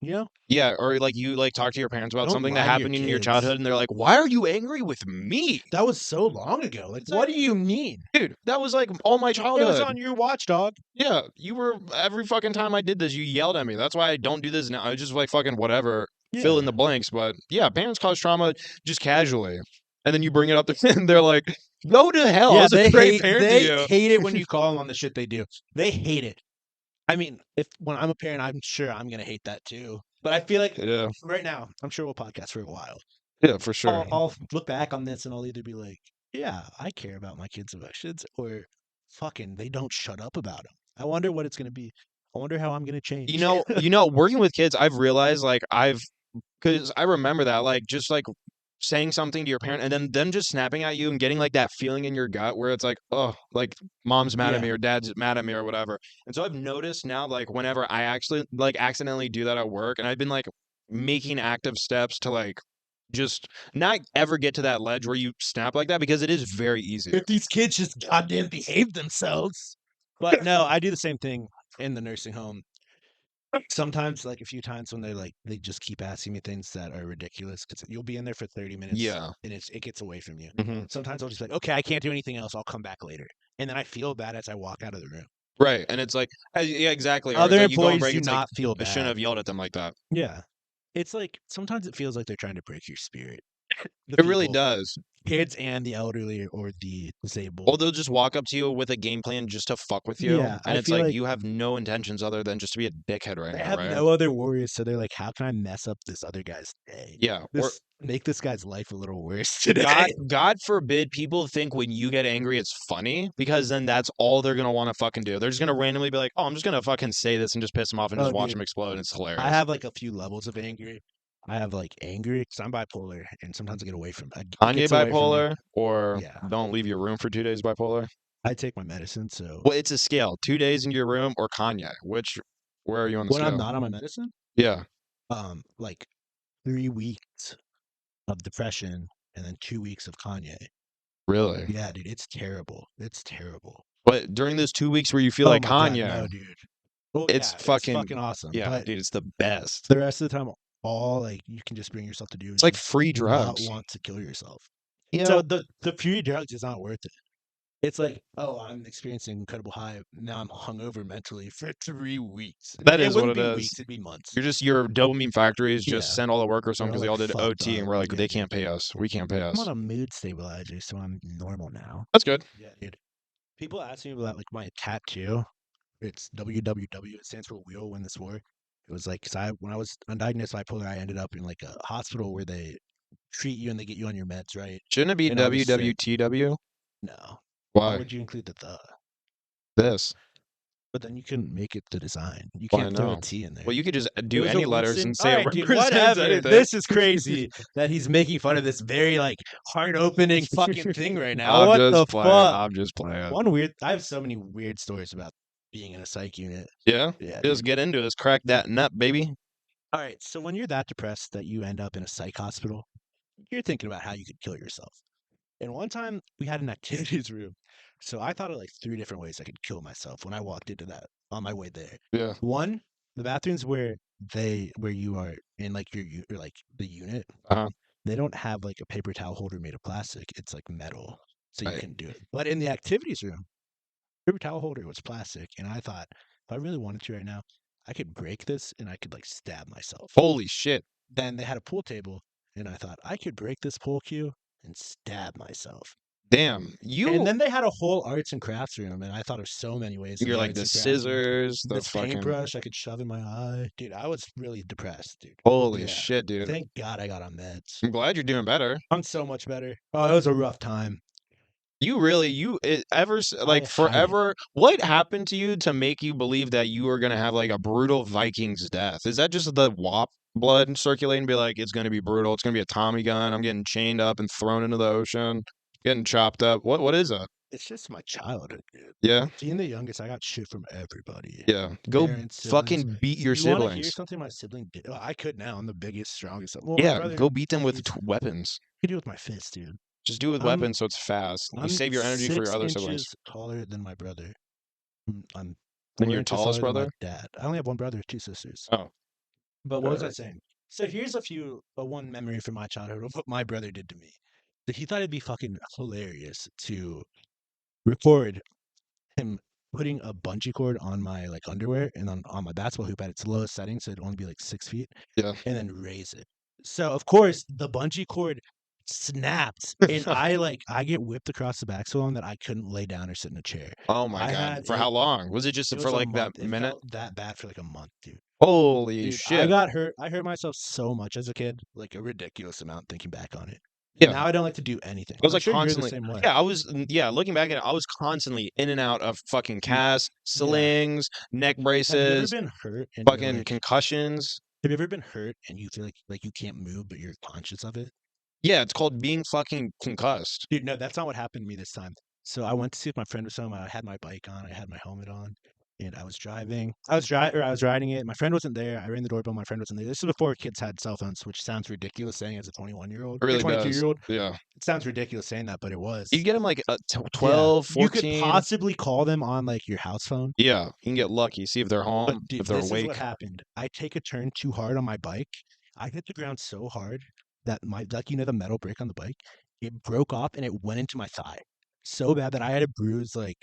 [SPEAKER 1] You know?
[SPEAKER 2] Yeah, or like you like talk to your parents about
[SPEAKER 1] Don't
[SPEAKER 2] something that
[SPEAKER 1] lie to your
[SPEAKER 2] happened in your
[SPEAKER 1] kids.
[SPEAKER 2] childhood and they're like, "Why are you angry with me?"
[SPEAKER 1] That was so long ago. Like,
[SPEAKER 2] It's
[SPEAKER 1] what
[SPEAKER 2] like,
[SPEAKER 1] do you mean?
[SPEAKER 2] dude, that was like all my
[SPEAKER 1] It was
[SPEAKER 2] childhood.
[SPEAKER 1] on your watchdog.
[SPEAKER 2] Yeah, you were every fucking time I did this, you yelled at me. That's why I don't do this now. I just like fucking whatever, fill in
[SPEAKER 1] Yeah.
[SPEAKER 2] the blanks. But yeah, parents cause trauma just casually, and then you bring it up to and they're like, "Go to hell." I
[SPEAKER 1] Yeah,
[SPEAKER 2] was a great parent to you.
[SPEAKER 1] hate it when you call them on the shit they do. They hate it. I mean, if when I'm a parent, I'm sure I'm gonna hate that too. But I feel like
[SPEAKER 2] Yeah,
[SPEAKER 1] right now, I'm sure we'll podcast for a while.
[SPEAKER 2] yeah, for sure.
[SPEAKER 1] I'll look back on this and I'll either be like, yeah, I care about my kids' emotions, or fucking they don't shut up about them. I wonder what it's gonna be. I wonder how I'm gonna change.
[SPEAKER 2] Working with kids, I've realized like because I remember that like just like saying something to your parent and then them just snapping at you and getting like that feeling in your gut where it's like, oh, like mom's mad at me
[SPEAKER 1] Yeah.
[SPEAKER 2] or dad's mad at me or whatever. And so I've noticed now like whenever I actually like accidentally do that at work and I've been like making active steps to like just not ever get to that ledge where you snap like that because it is very easy.
[SPEAKER 1] If these kids just goddamn behave themselves. But no, I do the same thing in the nursing home. Sometimes, like a few times when they just keep asking me things that are ridiculous because you'll be in there for 30 minutes
[SPEAKER 2] Yeah.
[SPEAKER 1] and it gets away from you.
[SPEAKER 2] Hmm.
[SPEAKER 1] Sometimes I'll just be like, okay, I can't do anything else. I'll come back later. And then I feel bad as I walk out of the room.
[SPEAKER 2] Right. And it's like, yeah, exactly. Or it's
[SPEAKER 1] Other
[SPEAKER 2] like you go on
[SPEAKER 1] employees
[SPEAKER 2] break,
[SPEAKER 1] do
[SPEAKER 2] it's like,
[SPEAKER 1] not feel
[SPEAKER 2] I shouldn't
[SPEAKER 1] bad.
[SPEAKER 2] have yelled at them like that.
[SPEAKER 1] Yeah. It's like sometimes it feels like they're trying to break your spirit. The
[SPEAKER 2] It really
[SPEAKER 1] people,
[SPEAKER 2] does.
[SPEAKER 1] kids and the elderly or the
[SPEAKER 2] Or
[SPEAKER 1] disabled.
[SPEAKER 2] they'll just walk up to you with a game plan just to fuck with you.
[SPEAKER 1] Yeah,
[SPEAKER 2] And
[SPEAKER 1] I
[SPEAKER 2] it's
[SPEAKER 1] feel
[SPEAKER 2] like
[SPEAKER 1] like
[SPEAKER 2] you have no intentions other than just to be a dickhead right
[SPEAKER 1] they
[SPEAKER 2] now,
[SPEAKER 1] have
[SPEAKER 2] right?
[SPEAKER 1] no other worries, so they're like, how can I mess up this other guy's day?
[SPEAKER 2] Yeah. Or
[SPEAKER 1] Make this guy's life a little worse today.
[SPEAKER 2] God forbid people think when you get angry it's funny because then that's all they're gonna want to fucking do. They're just gonna randomly be like, "Oh, I'm just gonna fucking say this and just piss them off and
[SPEAKER 1] Oh,
[SPEAKER 2] just watch
[SPEAKER 1] dude.
[SPEAKER 2] them explode." And it's hilarious.
[SPEAKER 1] I have like a few levels of angry. I have like angry because I'm bipolar, and sometimes I get away from it
[SPEAKER 2] Kanye
[SPEAKER 1] gets away from me.
[SPEAKER 2] bipolar or
[SPEAKER 1] Yeah,
[SPEAKER 2] don't leave your room for 2 days bipolar.
[SPEAKER 1] I take my medicine, so
[SPEAKER 2] Well, it's a scale. 2 days in your room or Kanye. Where are you on the
[SPEAKER 1] when I'm
[SPEAKER 2] scale?
[SPEAKER 1] not on my medicine,
[SPEAKER 2] Yeah.
[SPEAKER 1] like 3 weeks of depression and then 2 weeks of Kanye.
[SPEAKER 2] Really?
[SPEAKER 1] Yeah, dude, it's terrible. It's terrible.
[SPEAKER 2] But during those 2 weeks where you feel
[SPEAKER 1] Oh
[SPEAKER 2] like
[SPEAKER 1] my God,
[SPEAKER 2] Kanye,
[SPEAKER 1] no, dude. Well,
[SPEAKER 2] it's
[SPEAKER 1] yeah, it's
[SPEAKER 2] fucking
[SPEAKER 1] fucking awesome.
[SPEAKER 2] yeah,
[SPEAKER 1] But
[SPEAKER 2] dude, it's the best.
[SPEAKER 1] the rest of the time, all like you can just bring yourself to do
[SPEAKER 2] It's
[SPEAKER 1] is
[SPEAKER 2] like
[SPEAKER 1] just
[SPEAKER 2] free
[SPEAKER 1] not
[SPEAKER 2] drugs.
[SPEAKER 1] want to kill yourself.
[SPEAKER 2] Yeah.
[SPEAKER 1] So the free drugs is not worth it. It's like, oh, I'm experiencing incredible high. Now I'm hungover mentally for 3 weeks.
[SPEAKER 2] That
[SPEAKER 1] It
[SPEAKER 2] is what
[SPEAKER 1] wouldn't
[SPEAKER 2] it
[SPEAKER 1] be
[SPEAKER 2] is.
[SPEAKER 1] weeks, it'd be months.
[SPEAKER 2] Your dopamine factories just
[SPEAKER 1] Yeah.
[SPEAKER 2] sent all the workers home
[SPEAKER 1] They're all
[SPEAKER 2] because they all
[SPEAKER 1] like
[SPEAKER 2] did
[SPEAKER 1] fucked
[SPEAKER 2] OT and
[SPEAKER 1] up.
[SPEAKER 2] we're like,
[SPEAKER 1] Yeah,
[SPEAKER 2] they
[SPEAKER 1] dude.
[SPEAKER 2] can't pay us. We can't pay
[SPEAKER 1] I'm
[SPEAKER 2] us.
[SPEAKER 1] on a mood stabilizer, so I'm normal now.
[SPEAKER 2] That's good.
[SPEAKER 1] Yeah, dude. People ask me about like my tattoo. It's WWW. It stands for We Will Win This War. It was like, cause when I was undiagnosed bipolar, I ended up in like a hospital where they treat you and they get you on your meds, right?
[SPEAKER 2] Shouldn't it be
[SPEAKER 1] And I was sick.
[SPEAKER 2] WWTW?
[SPEAKER 1] No. Why
[SPEAKER 2] Why?
[SPEAKER 1] would you include the?
[SPEAKER 2] This.
[SPEAKER 1] But then you couldn't make it the design. You
[SPEAKER 2] Well, I
[SPEAKER 1] can't throw a
[SPEAKER 2] know.
[SPEAKER 1] T in there.
[SPEAKER 2] Well, you could just
[SPEAKER 1] It
[SPEAKER 2] do
[SPEAKER 1] was a
[SPEAKER 2] any letters
[SPEAKER 1] Winston.
[SPEAKER 2] and say
[SPEAKER 1] All
[SPEAKER 2] it
[SPEAKER 1] right, dude,
[SPEAKER 2] represents
[SPEAKER 1] whatever.
[SPEAKER 2] anything.
[SPEAKER 1] This is crazy that he's making fun of this very like heart-opening fucking thing right now.
[SPEAKER 2] I'm
[SPEAKER 1] What
[SPEAKER 2] just
[SPEAKER 1] the
[SPEAKER 2] playing.
[SPEAKER 1] fuck?
[SPEAKER 2] I'm just playing.
[SPEAKER 1] I have so many weird stories about being in a psych unit.
[SPEAKER 2] Yeah?
[SPEAKER 1] Yeah,
[SPEAKER 2] Just
[SPEAKER 1] dude.
[SPEAKER 2] get into it. Just crack that nut, baby.
[SPEAKER 1] All right, so when you're that depressed that you end up in a psych hospital, you're thinking about how you could kill yourself. And one time we had an activities room. So I thought of like 3 different ways I could kill myself when I walked into that on my way there.
[SPEAKER 2] Yeah.
[SPEAKER 1] One, the bathrooms where you are in like or like the unit,
[SPEAKER 2] Uh-huh.
[SPEAKER 1] they don't have like a paper towel holder made of plastic. It's like metal. So you
[SPEAKER 2] Right.
[SPEAKER 1] can do it. But in the activities room, paper towel holder was plastic. And I thought, if I really wanted to right now, I could break this and I could like stab myself.
[SPEAKER 2] Holy shit.
[SPEAKER 1] Then they had a pool table, and I thought I could break this pool cue and stab myself.
[SPEAKER 2] Damn.
[SPEAKER 1] And then they had a whole arts and crafts room, and I thought of so many ways. in
[SPEAKER 2] You're
[SPEAKER 1] the
[SPEAKER 2] like
[SPEAKER 1] arts
[SPEAKER 2] the
[SPEAKER 1] and crafts room.
[SPEAKER 2] scissors, the
[SPEAKER 1] This
[SPEAKER 2] fucking.
[SPEAKER 1] paintbrush I could shove in my eye. Dude, I was really depressed, dude.
[SPEAKER 2] Holy
[SPEAKER 1] Yeah.
[SPEAKER 2] shit, dude.
[SPEAKER 1] Thank God I got on meds.
[SPEAKER 2] I'm glad you're doing better.
[SPEAKER 1] I'm so much better. Oh, it was a rough time.
[SPEAKER 2] Like
[SPEAKER 1] hide it.
[SPEAKER 2] forever. What happened to you to make you believe that you were gonna have like a brutal Vikings death? Is that just the WAP blood circulating? Be like, it's gonna be brutal. It's gonna be a Tommy gun. I'm getting chained up and thrown into the ocean, getting chopped up. What is it?
[SPEAKER 1] It's just my childhood, dude.
[SPEAKER 2] Yeah,
[SPEAKER 1] Being the youngest, I got shit from everybody.
[SPEAKER 2] yeah. Go
[SPEAKER 1] Parents, siblings.
[SPEAKER 2] fucking beat your
[SPEAKER 1] You want to hear
[SPEAKER 2] siblings.
[SPEAKER 1] something my sibling did? Oh, I could now. I'm the biggest, strongest. Well, my
[SPEAKER 2] Yeah,
[SPEAKER 1] brother,
[SPEAKER 2] go beat them with
[SPEAKER 1] he's
[SPEAKER 2] weapons.
[SPEAKER 1] I could do it with my fist, dude.
[SPEAKER 2] Just do it with
[SPEAKER 1] I'm
[SPEAKER 2] weapons so it's fast. You
[SPEAKER 1] I'm
[SPEAKER 2] save your energy for your
[SPEAKER 1] six
[SPEAKER 2] other siblings.
[SPEAKER 1] inches taller than my brother. I'm
[SPEAKER 2] And
[SPEAKER 1] 4
[SPEAKER 2] your
[SPEAKER 1] inches
[SPEAKER 2] tallest
[SPEAKER 1] taller than my
[SPEAKER 2] brother?
[SPEAKER 1] dad. I only have one brother, two sisters.
[SPEAKER 2] Oh,
[SPEAKER 1] But what was I saying? So here's one memory from my childhood of what my brother did to me. That he thought it'd be fucking hilarious to record him putting a bungee cord on my like underwear and on my basketball hoop at its lowest setting, so it'd only be like 6 feet,
[SPEAKER 2] yeah.
[SPEAKER 1] and then raise it. So of course the bungee cord snaps, and I get whipped across the back so long that I couldn't lay down or sit in a chair.
[SPEAKER 2] Oh my
[SPEAKER 1] I
[SPEAKER 2] God.
[SPEAKER 1] had
[SPEAKER 2] For how long? Was it just
[SPEAKER 1] it
[SPEAKER 2] for
[SPEAKER 1] was a
[SPEAKER 2] like that
[SPEAKER 1] month. It
[SPEAKER 2] minute?
[SPEAKER 1] felt that bad for like a month, dude.
[SPEAKER 2] Holy
[SPEAKER 1] Dude, I
[SPEAKER 2] shit.
[SPEAKER 1] got hurt. I hurt myself so much as a kid, like a ridiculous amount thinking back on it. And
[SPEAKER 2] Yeah.
[SPEAKER 1] now I don't like to do anything.
[SPEAKER 2] I was
[SPEAKER 1] I'm
[SPEAKER 2] like
[SPEAKER 1] sure you're the
[SPEAKER 2] constantly,
[SPEAKER 1] same way.
[SPEAKER 2] yeah, looking back at it, I was constantly in and out of fucking casts,
[SPEAKER 1] Yeah.
[SPEAKER 2] slings, neck
[SPEAKER 1] Have you ever
[SPEAKER 2] braces,
[SPEAKER 1] been hurt and you're
[SPEAKER 2] fucking
[SPEAKER 1] like,
[SPEAKER 2] concussions.
[SPEAKER 1] have you ever been hurt and you feel like you can't move, but you're conscious of it?
[SPEAKER 2] Yeah, it's called being fucking concussed.
[SPEAKER 1] Dude, no, that's not what happened to me this time. So I went to see if my friend was home. I had my bike on, I had my helmet on, and I was driving. I was riding it. My friend wasn't there. I rang the doorbell. My friend wasn't there. This is before kids had cell phones, which sounds ridiculous saying as a 21-year-old
[SPEAKER 2] It
[SPEAKER 1] or
[SPEAKER 2] really does.
[SPEAKER 1] 22-year-old.
[SPEAKER 2] Yeah.
[SPEAKER 1] It sounds ridiculous saying that, but it
[SPEAKER 2] You
[SPEAKER 1] was.
[SPEAKER 2] get them like
[SPEAKER 1] Yeah.
[SPEAKER 2] 12,
[SPEAKER 1] You could
[SPEAKER 2] 14.
[SPEAKER 1] possibly call them on like your house phone.
[SPEAKER 2] Yeah, you can get lucky. See if they're
[SPEAKER 1] But
[SPEAKER 2] home, if
[SPEAKER 1] dude,
[SPEAKER 2] they're
[SPEAKER 1] this is what
[SPEAKER 2] awake.
[SPEAKER 1] happened. I take a turn too hard on my bike. I hit the ground so hard that my like the metal brake on the bike, it broke off and it went into my thigh. So bad that I had a bruise like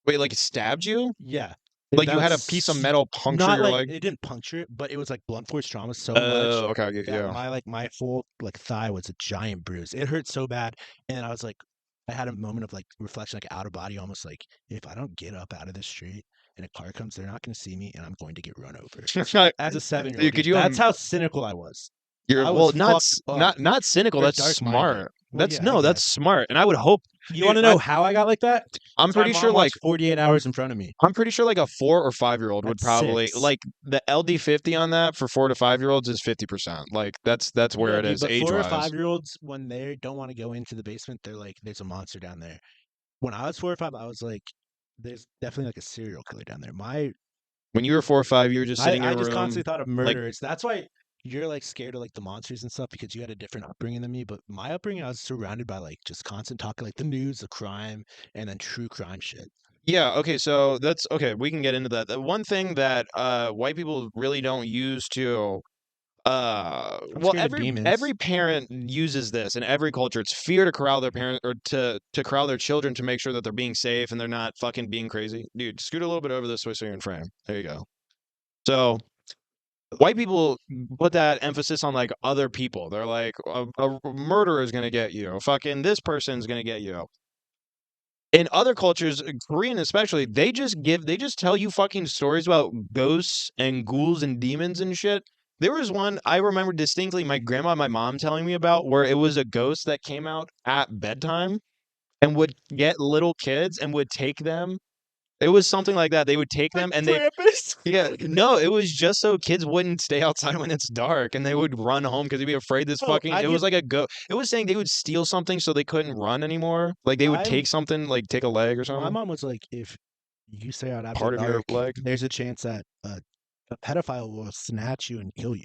[SPEAKER 2] Wait, like it stabbed you?
[SPEAKER 1] yeah.
[SPEAKER 2] Like you had a piece of
[SPEAKER 1] That's
[SPEAKER 2] metal puncture
[SPEAKER 1] not
[SPEAKER 2] your
[SPEAKER 1] like
[SPEAKER 2] leg?
[SPEAKER 1] it didn't puncture it, but it was like blunt force trauma so much
[SPEAKER 2] Oh, okay,
[SPEAKER 1] that
[SPEAKER 2] yeah.
[SPEAKER 1] my full like thigh was a giant bruise. It hurt so bad, and I was like, I had a moment of like reflection, like out of body, almost like if I don't get up out of this street and a car comes, they're not going to see me, and I'm going to get run over. As a 7-year-old,
[SPEAKER 2] Dude, could
[SPEAKER 1] dude,
[SPEAKER 2] you
[SPEAKER 1] that's how cynical I was.
[SPEAKER 2] you're
[SPEAKER 1] I
[SPEAKER 2] well,
[SPEAKER 1] was fucked up
[SPEAKER 2] not cynical,
[SPEAKER 1] or
[SPEAKER 2] that's
[SPEAKER 1] dark minded.
[SPEAKER 2] smart.
[SPEAKER 1] Well,
[SPEAKER 2] That's
[SPEAKER 1] yeah, I
[SPEAKER 2] no, that's
[SPEAKER 1] guess.
[SPEAKER 2] smart. And I would hope,
[SPEAKER 1] You want
[SPEAKER 2] dude,
[SPEAKER 1] to know how I got like that?
[SPEAKER 2] I'm
[SPEAKER 1] My
[SPEAKER 2] pretty sure
[SPEAKER 1] mom
[SPEAKER 2] like
[SPEAKER 1] watched 48 Hours in front of me
[SPEAKER 2] I'm pretty sure like a 4 or 5 year old would
[SPEAKER 1] at
[SPEAKER 2] probably
[SPEAKER 1] 6.
[SPEAKER 2] like the LD50 on that for 4 to 5 year olds is 50%. Like that's where
[SPEAKER 1] Yeah,
[SPEAKER 2] it
[SPEAKER 1] dude,
[SPEAKER 2] is
[SPEAKER 1] but
[SPEAKER 2] age
[SPEAKER 1] 4 or
[SPEAKER 2] wise.
[SPEAKER 1] 5-year-olds, when they don't wanna go into the basement, they're like, "There's a monster down there." When I was 4 or 5, I was like, "There's definitely, like, a serial killer down there."
[SPEAKER 2] When you were 4 or 5, you were just sitting in
[SPEAKER 1] I
[SPEAKER 2] your
[SPEAKER 1] just
[SPEAKER 2] room,
[SPEAKER 1] constantly thought of
[SPEAKER 2] like
[SPEAKER 1] murderers. That's why you're, like, scared of, like, the monsters and stuff because you had a different upbringing than me, but my upbringing, I was surrounded by, like, just constant talking, like, the news, the crime, and then true crime shit.
[SPEAKER 2] yeah, okay, so that's okay, we can get into that. The one thing that white people really don't use to
[SPEAKER 1] I'm
[SPEAKER 2] well,
[SPEAKER 1] scared of
[SPEAKER 2] every
[SPEAKER 1] demons.
[SPEAKER 2] parent uses this in every culture. It's fear to corral their parent or to corral their children to make sure that they're being safe and they're not fucking being crazy. Dude, scoot a little bit over this way so you're in frame. There you go. So white people put that emphasis on like other people. They're like a murderer is gonna get you. Fucking this person's gonna get you. In other cultures, Korean especially, they just tell you fucking stories about ghosts and ghouls and demons and shit. There was one I remember distinctly my grandma and my mom telling me about where it was a ghost that came out at bedtime and would get little kids and would take them. It was something like that. They would take them
[SPEAKER 1] Like
[SPEAKER 2] and they
[SPEAKER 1] Krampus.
[SPEAKER 2] yeah, no, it was just so kids wouldn't stay outside when it's dark and they would run home because they'd be afraid this
[SPEAKER 1] Oh,
[SPEAKER 2] fucking
[SPEAKER 1] I
[SPEAKER 2] it was
[SPEAKER 1] get
[SPEAKER 2] like a go it was saying they would steal something so they couldn't run anymore. Like they would
[SPEAKER 1] I
[SPEAKER 2] take something, like take a leg or
[SPEAKER 1] my
[SPEAKER 2] something,
[SPEAKER 1] mom was like, "If you stay out after
[SPEAKER 2] part of your
[SPEAKER 1] dark,
[SPEAKER 2] leg.
[SPEAKER 1] there's a chance that a pedophile will snatch you and kill you."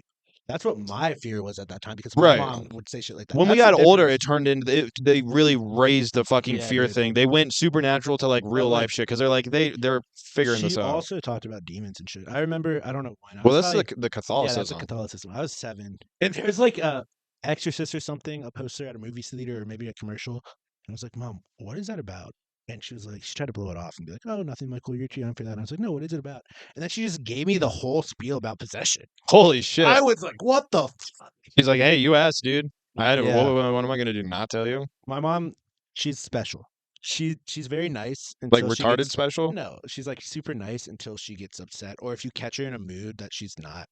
[SPEAKER 1] That's what my fear was at that time because my
[SPEAKER 2] Right.
[SPEAKER 1] mom would say shit like that.
[SPEAKER 2] When we
[SPEAKER 1] That's the
[SPEAKER 2] got older,
[SPEAKER 1] difference.
[SPEAKER 2] it turned into they really raised the fucking
[SPEAKER 1] Yeah,
[SPEAKER 2] fear
[SPEAKER 1] dude.
[SPEAKER 2] thing. They went supernatural to like
[SPEAKER 1] But
[SPEAKER 2] real
[SPEAKER 1] like
[SPEAKER 2] life shit because they're like they're figuring
[SPEAKER 1] she
[SPEAKER 2] this out.
[SPEAKER 1] also talked about demons and shit. I remember, I don't know when. I
[SPEAKER 2] Well,
[SPEAKER 1] was
[SPEAKER 2] that's
[SPEAKER 1] probably
[SPEAKER 2] the
[SPEAKER 1] yeah, that's a
[SPEAKER 2] Catholicism.
[SPEAKER 1] Catholicism. I was 7. And there's like a Exorcist or something, a poster at a movie theater or maybe a commercial. And I was like, "Mom, what is that about?" And she was like, she tried to blow it off and be like, "Oh, nothing, Michael. You're too young for that." And I was like, "No, what is it about?" And then she just gave me the whole spiel about possession.
[SPEAKER 2] Holy shit!
[SPEAKER 1] I was like, "What the fuck?"
[SPEAKER 2] He's like, hey, you asked, dude.
[SPEAKER 1] Yeah,
[SPEAKER 2] What am I gonna do? Not tell you?
[SPEAKER 1] my mom, she's special. She's very nice
[SPEAKER 2] Like
[SPEAKER 1] until she
[SPEAKER 2] retarded
[SPEAKER 1] gets
[SPEAKER 2] special?
[SPEAKER 1] no, she's like super nice until she gets upset, or if you catch her in a mood that she's not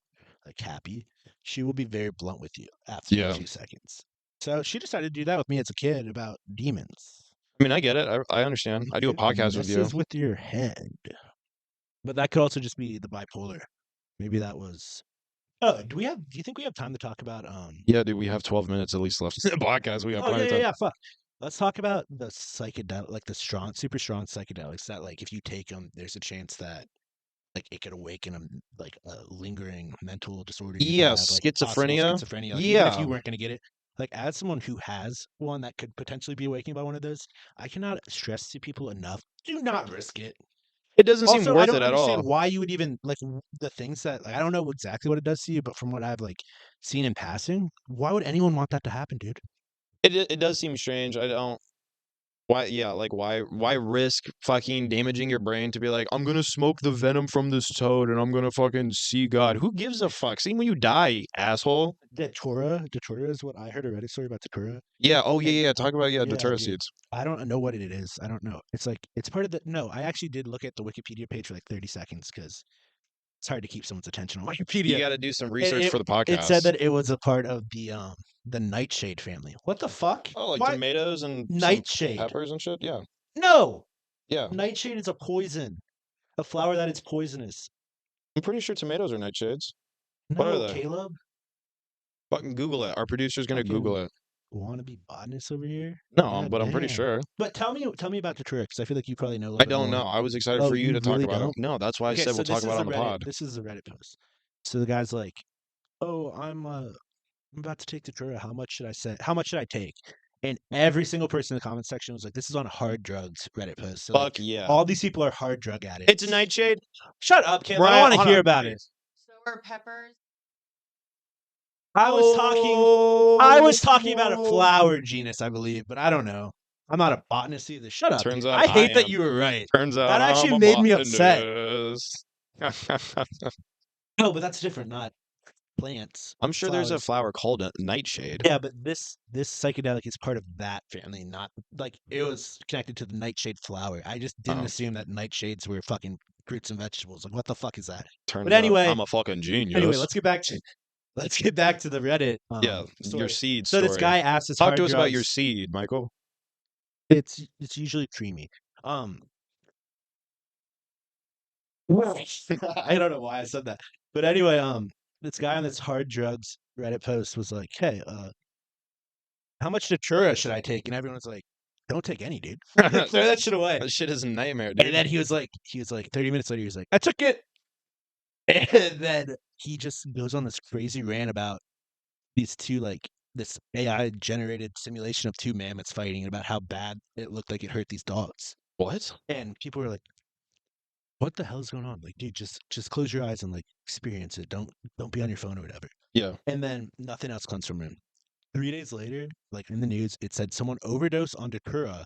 [SPEAKER 1] like happy, she will be very blunt with you after a
[SPEAKER 2] Yeah.
[SPEAKER 1] few seconds. So she decided to do that with me as a kid about demons.
[SPEAKER 2] I mean, I get it. I understand. I do a podcast with you.
[SPEAKER 1] Messes with your head. But that could also just be the bipolar. Maybe that was. Oh, do you think we have time to talk about
[SPEAKER 2] Yeah, dude, we have 12 minutes at least left in the podcast. We got
[SPEAKER 1] Oh
[SPEAKER 2] plenty
[SPEAKER 1] yeah,
[SPEAKER 2] of
[SPEAKER 1] yeah,
[SPEAKER 2] time.
[SPEAKER 1] yeah, fuck. Let's talk about the psychedelic, like the super strong psychedelics that, like, if you take them, there's a chance that, like, it could awaken like a lingering mental disorder you
[SPEAKER 2] Yeah,
[SPEAKER 1] have, like possible
[SPEAKER 2] schizophrenia.
[SPEAKER 1] schizophrenia. Like, even if
[SPEAKER 2] Yeah.
[SPEAKER 1] you weren't gonna get it, like, as someone who has one that could potentially be awakened by one of those, I cannot stress to people enough: do not risk it.
[SPEAKER 2] It doesn't seem
[SPEAKER 1] Also, I
[SPEAKER 2] worth
[SPEAKER 1] don't
[SPEAKER 2] it at
[SPEAKER 1] understand
[SPEAKER 2] all.
[SPEAKER 1] why you would even like the things that, like, I don't know exactly what it does to you, but from what I've like seen in passing, why would anyone want that to happen, dude?
[SPEAKER 2] It does seem strange. I don't. Why? Yeah, like why risk fucking damaging your brain to be like, I'm gonna smoke the venom from this toad and I'm gonna fucking see God. Who gives a fuck? See when you die, asshole.
[SPEAKER 1] Datura is what I heard a Reddit story about Datura.
[SPEAKER 2] Yeah. Oh yeah,
[SPEAKER 1] And
[SPEAKER 2] yeah. Talk about the
[SPEAKER 1] yeah,
[SPEAKER 2] Tara
[SPEAKER 1] dude,
[SPEAKER 2] seeds.
[SPEAKER 1] I don't know what it is. I don't know. It's like it's part of the. No, I actually did look at the Wikipedia page for like 30 seconds because it's hard to keep someone's attention on
[SPEAKER 2] You
[SPEAKER 1] Wikipedia.
[SPEAKER 2] got to do some
[SPEAKER 1] It,
[SPEAKER 2] research
[SPEAKER 1] it
[SPEAKER 2] for the
[SPEAKER 1] it said
[SPEAKER 2] podcast.
[SPEAKER 1] that it was a part of the Nightshade family. What the fuck?
[SPEAKER 2] Oh, like
[SPEAKER 1] Why
[SPEAKER 2] tomatoes and some
[SPEAKER 1] Nightshade?
[SPEAKER 2] peppers and shit. Yeah.
[SPEAKER 1] No,
[SPEAKER 2] Yeah.
[SPEAKER 1] Nightshade is a poison, a flower that is poisonous.
[SPEAKER 2] I'm pretty sure tomatoes are nightshades. What are
[SPEAKER 1] No,
[SPEAKER 2] they?
[SPEAKER 1] Caleb.
[SPEAKER 2] Fucking Google it. Our producer's gonna Google
[SPEAKER 1] Fucking
[SPEAKER 2] it.
[SPEAKER 1] wannabe botanist over here.
[SPEAKER 2] No,
[SPEAKER 1] God
[SPEAKER 2] but I'm pretty
[SPEAKER 1] damn.
[SPEAKER 2] sure.
[SPEAKER 1] But tell me about Datura because I feel like you probably know a
[SPEAKER 2] I
[SPEAKER 1] little bit
[SPEAKER 2] don't
[SPEAKER 1] more.
[SPEAKER 2] know. I was excited
[SPEAKER 1] Oh,
[SPEAKER 2] for you
[SPEAKER 1] you
[SPEAKER 2] to talk
[SPEAKER 1] really
[SPEAKER 2] about it.
[SPEAKER 1] don't?
[SPEAKER 2] No, that's why I
[SPEAKER 1] Okay,
[SPEAKER 2] said
[SPEAKER 1] so
[SPEAKER 2] we'll talk
[SPEAKER 1] this
[SPEAKER 2] about
[SPEAKER 1] is
[SPEAKER 2] it
[SPEAKER 1] the
[SPEAKER 2] on the
[SPEAKER 1] Reddit.
[SPEAKER 2] pod.
[SPEAKER 1] This is the Reddit post. So the guy's like, "Oh, I'm about to take Datura. How much should I say? How much should I take?" And every single person in the comment section was like, "This is on a hard drugs Reddit post." So like,
[SPEAKER 2] Fuck yeah.
[SPEAKER 1] all these people are hard drug
[SPEAKER 2] It's a
[SPEAKER 1] addicts.
[SPEAKER 2] nightshade.
[SPEAKER 1] Shut up, Caleb. I
[SPEAKER 2] Right,
[SPEAKER 1] don't want to
[SPEAKER 2] hold
[SPEAKER 1] hear
[SPEAKER 2] on.
[SPEAKER 1] about it.
[SPEAKER 3] So are peppers.
[SPEAKER 1] I was talking about a
[SPEAKER 2] Oh.
[SPEAKER 1] flower genus, I believe, but I don't know. I'm not a botanist either. Shut up,
[SPEAKER 2] Turns
[SPEAKER 1] dude.
[SPEAKER 2] out
[SPEAKER 1] I
[SPEAKER 2] I
[SPEAKER 1] hate that
[SPEAKER 2] am.
[SPEAKER 1] you were right.
[SPEAKER 2] Turns out
[SPEAKER 1] That
[SPEAKER 2] I'm
[SPEAKER 1] actually
[SPEAKER 2] a
[SPEAKER 1] made me upset.
[SPEAKER 2] botanist.
[SPEAKER 1] No, but that's different, not plants.
[SPEAKER 2] I'm sure there's a
[SPEAKER 1] Flowers.
[SPEAKER 2] flower called a nightshade.
[SPEAKER 1] Yeah, but this psychedelic is part of that family, not like it was connected to the nightshade flower. I just didn't
[SPEAKER 2] Oh.
[SPEAKER 1] assume that nightshades were fucking fruits and vegetables. Like, what the fuck is that?
[SPEAKER 2] Turns
[SPEAKER 1] But
[SPEAKER 2] out
[SPEAKER 1] anyway,
[SPEAKER 2] I'm a fucking genius.
[SPEAKER 1] anyway, let's get back to the Reddit.
[SPEAKER 2] Yeah,
[SPEAKER 1] Story.
[SPEAKER 2] your seed
[SPEAKER 1] So
[SPEAKER 2] story.
[SPEAKER 1] this guy asked us
[SPEAKER 2] Talk
[SPEAKER 1] hard
[SPEAKER 2] to us about your
[SPEAKER 1] drugs.
[SPEAKER 2] seed, Michael.
[SPEAKER 1] It's usually creamy. I don't know why I said that. But anyway, this guy on this hard drugs Reddit post was like, "Hey, how much Datura should I take?" And everyone's like, "Don't take any, dude. Throw that shit away."
[SPEAKER 2] That shit is a nightmare, dude.
[SPEAKER 1] And then he was like, 30 minutes later, he was like, "I took it." And then he just goes on this crazy rant about these two, like, this AI generated simulation of two mammoths fighting and about how bad it looked like it hurt these dogs.
[SPEAKER 2] What?
[SPEAKER 1] And people were like, what the hell is going on? Like, dude, just close your eyes and like experience it. Don't be on your phone or whatever.
[SPEAKER 2] Yeah.
[SPEAKER 1] And then nothing else comes from him. 3 days later, like in the news, it said someone overdosed on Datura,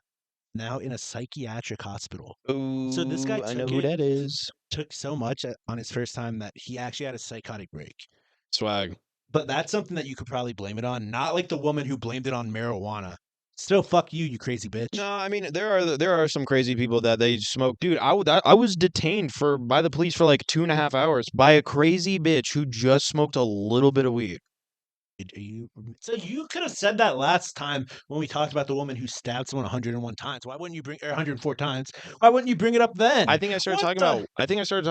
[SPEAKER 1] now in a psychiatric hospital.
[SPEAKER 2] Ooh,
[SPEAKER 1] So this guy
[SPEAKER 2] I know who that is.
[SPEAKER 1] took so much on his first time that he actually had a psychotic break.
[SPEAKER 2] Swag.
[SPEAKER 1] But that's something that you could probably blame it on, not like the woman who blamed it on marijuana. Still, fuck you, you crazy bitch.
[SPEAKER 2] No, I mean there are some crazy people that they smoke. Dude, I was detained by the police for like 2.5 hours by a crazy bitch who just smoked a little bit of weed.
[SPEAKER 1] So you could have said that last time when we talked about the woman who stabbed someone 101 times. Why wouldn't you bring or 104 times? Why wouldn't you bring it up then?
[SPEAKER 2] I think I started talking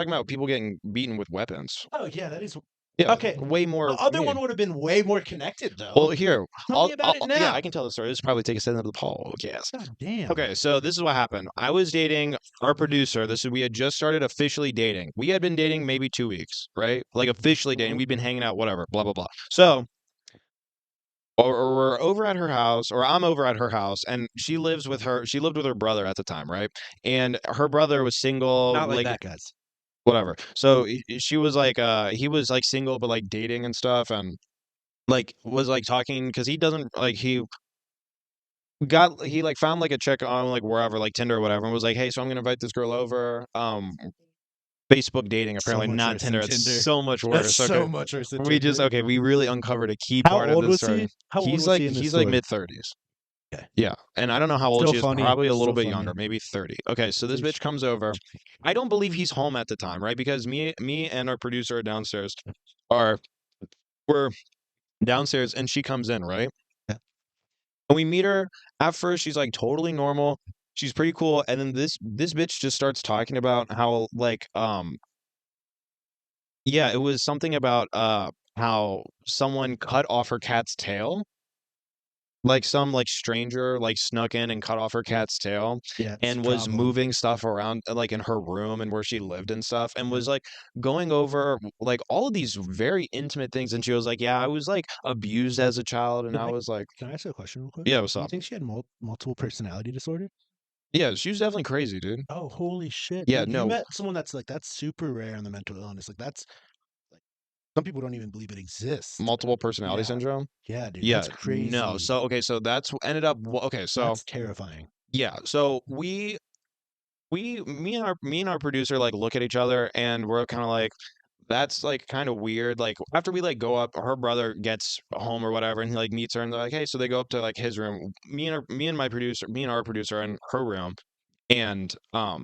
[SPEAKER 2] about people getting beaten with weapons.
[SPEAKER 1] Oh yeah, that is.
[SPEAKER 2] Yeah.
[SPEAKER 1] Okay.
[SPEAKER 2] Way more.
[SPEAKER 1] The other
[SPEAKER 2] weird.
[SPEAKER 1] one would have been way more connected though.
[SPEAKER 2] Well, here.
[SPEAKER 1] Tell me about it now.
[SPEAKER 2] Yeah, I can tell the story. This will probably take us into the podcast.
[SPEAKER 1] God damn.
[SPEAKER 2] Okay, so this is what happened. I was dating our producer. We had just started officially dating. We had been dating maybe 2 weeks, right? Like officially dating. We'd been hanging out, whatever, blah, blah, blah. So or we're over at her house, or I'm over at her house, and she lived with her brother at the time, right? And her brother was single,
[SPEAKER 1] Not like that, guys.
[SPEAKER 2] whatever. So she was like, he was like single, but like dating and stuff, and like was like talking because he doesn't like he like found like a chick on like wherever, like Tinder or whatever, and was like, hey, so I'm gonna invite this girl over. Facebook dating, apparently not Tinder. It's so much worse.
[SPEAKER 1] That's
[SPEAKER 2] Okay.
[SPEAKER 1] so much worse.
[SPEAKER 2] We really uncovered a key
[SPEAKER 1] How
[SPEAKER 2] part of
[SPEAKER 1] old
[SPEAKER 2] this
[SPEAKER 1] was
[SPEAKER 2] story.
[SPEAKER 1] he? How old
[SPEAKER 2] He's
[SPEAKER 1] was he in this
[SPEAKER 2] he's like
[SPEAKER 1] story?
[SPEAKER 2] mid-30s.
[SPEAKER 1] Okay.
[SPEAKER 2] Yeah, and I don't know how old
[SPEAKER 1] Still
[SPEAKER 2] she is.
[SPEAKER 1] funny.
[SPEAKER 2] Probably a little
[SPEAKER 1] Still
[SPEAKER 2] bit
[SPEAKER 1] funny.
[SPEAKER 2] younger, maybe 30. Okay, so this
[SPEAKER 1] Dude.
[SPEAKER 2] bitch comes over. I don't believe he's home at the time, right? Because me and our producer are downstairs. We're downstairs, and she comes in, right?
[SPEAKER 1] Yeah.
[SPEAKER 2] And we meet her. At first, she's like totally normal. She's pretty cool. And then this bitch just starts talking about how like yeah, it was something about how someone cut off her cat's tail. Like some like stranger like snuck in and cut off her cat's tail
[SPEAKER 1] Yeah, it's a
[SPEAKER 2] and was
[SPEAKER 1] problem.
[SPEAKER 2] moving stuff around like in her room and where she lived and stuff and was like going over like all of these very intimate things and she was like, "Yeah, I was like abused as a child." And I was like,
[SPEAKER 1] Can I ask you a question real quick?
[SPEAKER 2] "Yeah, what's
[SPEAKER 1] Do you
[SPEAKER 2] up?"
[SPEAKER 1] think she had multiple personality disorder?
[SPEAKER 2] Yeah, she was definitely crazy, dude.
[SPEAKER 1] Oh, holy shit,
[SPEAKER 2] Yeah,
[SPEAKER 1] dude! You
[SPEAKER 2] no,
[SPEAKER 1] met someone that's like that's super rare in the mental illness. Like that's like some people don't even believe it exists.
[SPEAKER 2] multiple personality
[SPEAKER 1] Yeah,
[SPEAKER 2] syndrome.
[SPEAKER 1] yeah, dude,
[SPEAKER 2] Yeah,
[SPEAKER 1] that's
[SPEAKER 2] no.
[SPEAKER 1] crazy.
[SPEAKER 2] So okay, so that's ended up okay, so
[SPEAKER 1] That's terrifying.
[SPEAKER 2] yeah, so me and our producer like look at each other and we're kind of like that's like kind of weird. Like after we like go up, her brother gets home or whatever, and he like meets her, and they're like, "Hey," so they go up to like his room. Me and our producer, are in her room, and so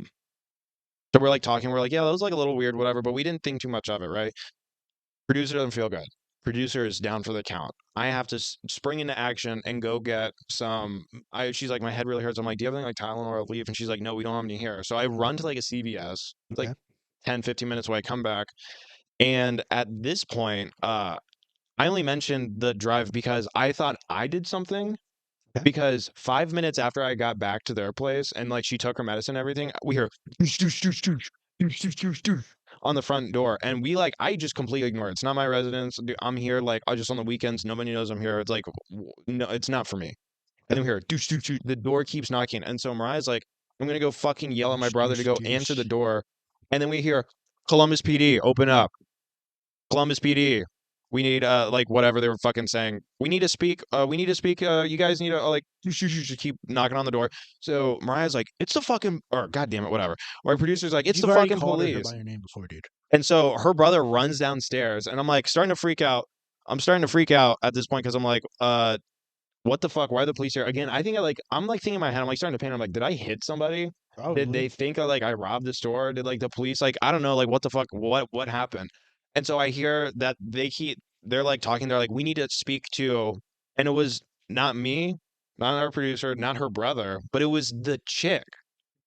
[SPEAKER 2] we're like talking. We're like, "Yeah, that was like a little weird, whatever," but we didn't think too much of it, right? Producer doesn't feel good. Producer is down for the count. I have to spring into action and go get some. She's like, my head really hurts. I'm like, do you have anything like Tylenol or Aleve? And she's like, no, we don't have any here. So I run to like a CVS. It's like
[SPEAKER 1] Okay,
[SPEAKER 2] 10, 15 minutes away. I come back. And at this point, I only mentioned the drive because I thought I did something.
[SPEAKER 1] okay.
[SPEAKER 2] Because 5 minutes after I got back to their place and like she took her medicine and everything, we hear "Doosh, doosh, doosh, doosh, doosh, doosh, doosh, doosh," on the front door. And we like, I just completely ignore it. It's not my residence. I'm here like I just on the weekends. Nobody knows I'm here. It's like, no, it's not for me. And then we hear doosh, doosh, doosh. The door keeps knocking. And so Mariah's like, I'm going to go fucking yell at my
[SPEAKER 1] Douche,
[SPEAKER 2] brother to
[SPEAKER 1] douche,
[SPEAKER 2] go answer the
[SPEAKER 1] douche.
[SPEAKER 2] door. And then we hear Columbus PD, open up. Columbus PD. We need like whatever they were fucking saying. We need to speak you guys need to like just keep knocking on the door. So Mariah's like, it's the fucking or god damn it, whatever. Our producer's like, it's the
[SPEAKER 1] You've already
[SPEAKER 2] fucking
[SPEAKER 1] called her
[SPEAKER 2] police.
[SPEAKER 1] by her name before, dude.
[SPEAKER 2] And so her brother runs downstairs and I'm like starting to freak out. I'm starting to freak out at this point because I'm like, what the fuck? Why are the police here? Again, I think I'm like thinking in my head, I'm like starting to panic. I'm like, did I hit somebody? Did
[SPEAKER 1] Probably.
[SPEAKER 2] they think I robbed the store? Did like the police like I don't know, like what the fuck? What happened? And so I hear that they're like talking, they're like, we need to speak to and it was not me, not our producer, not her brother, but it was the chick.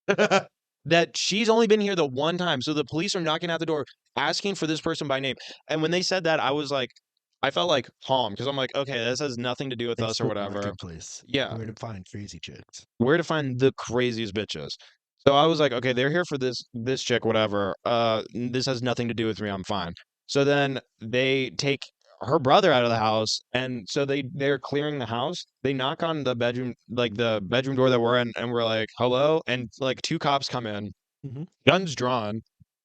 [SPEAKER 2] That she's only been here the one time. So the police are knocking at the door asking for this person by name. And when they said that, I was like, I felt like calm because I'm like, okay, this has nothing to do with us or
[SPEAKER 1] Facebook
[SPEAKER 2] whatever.
[SPEAKER 1] Marketplace.
[SPEAKER 2] Yeah,
[SPEAKER 1] Where to find crazy chicks.
[SPEAKER 2] where to find the craziest bitches. So I was like, okay, they're here for this chick, whatever. This has nothing to do with me. I'm fine. So then they take her brother out of the house, and so they're clearing the house. They knock on the bedroom, like the bedroom door that we're in, and we're like, hello, and like two cops come in,
[SPEAKER 1] Hmm.
[SPEAKER 2] guns drawn,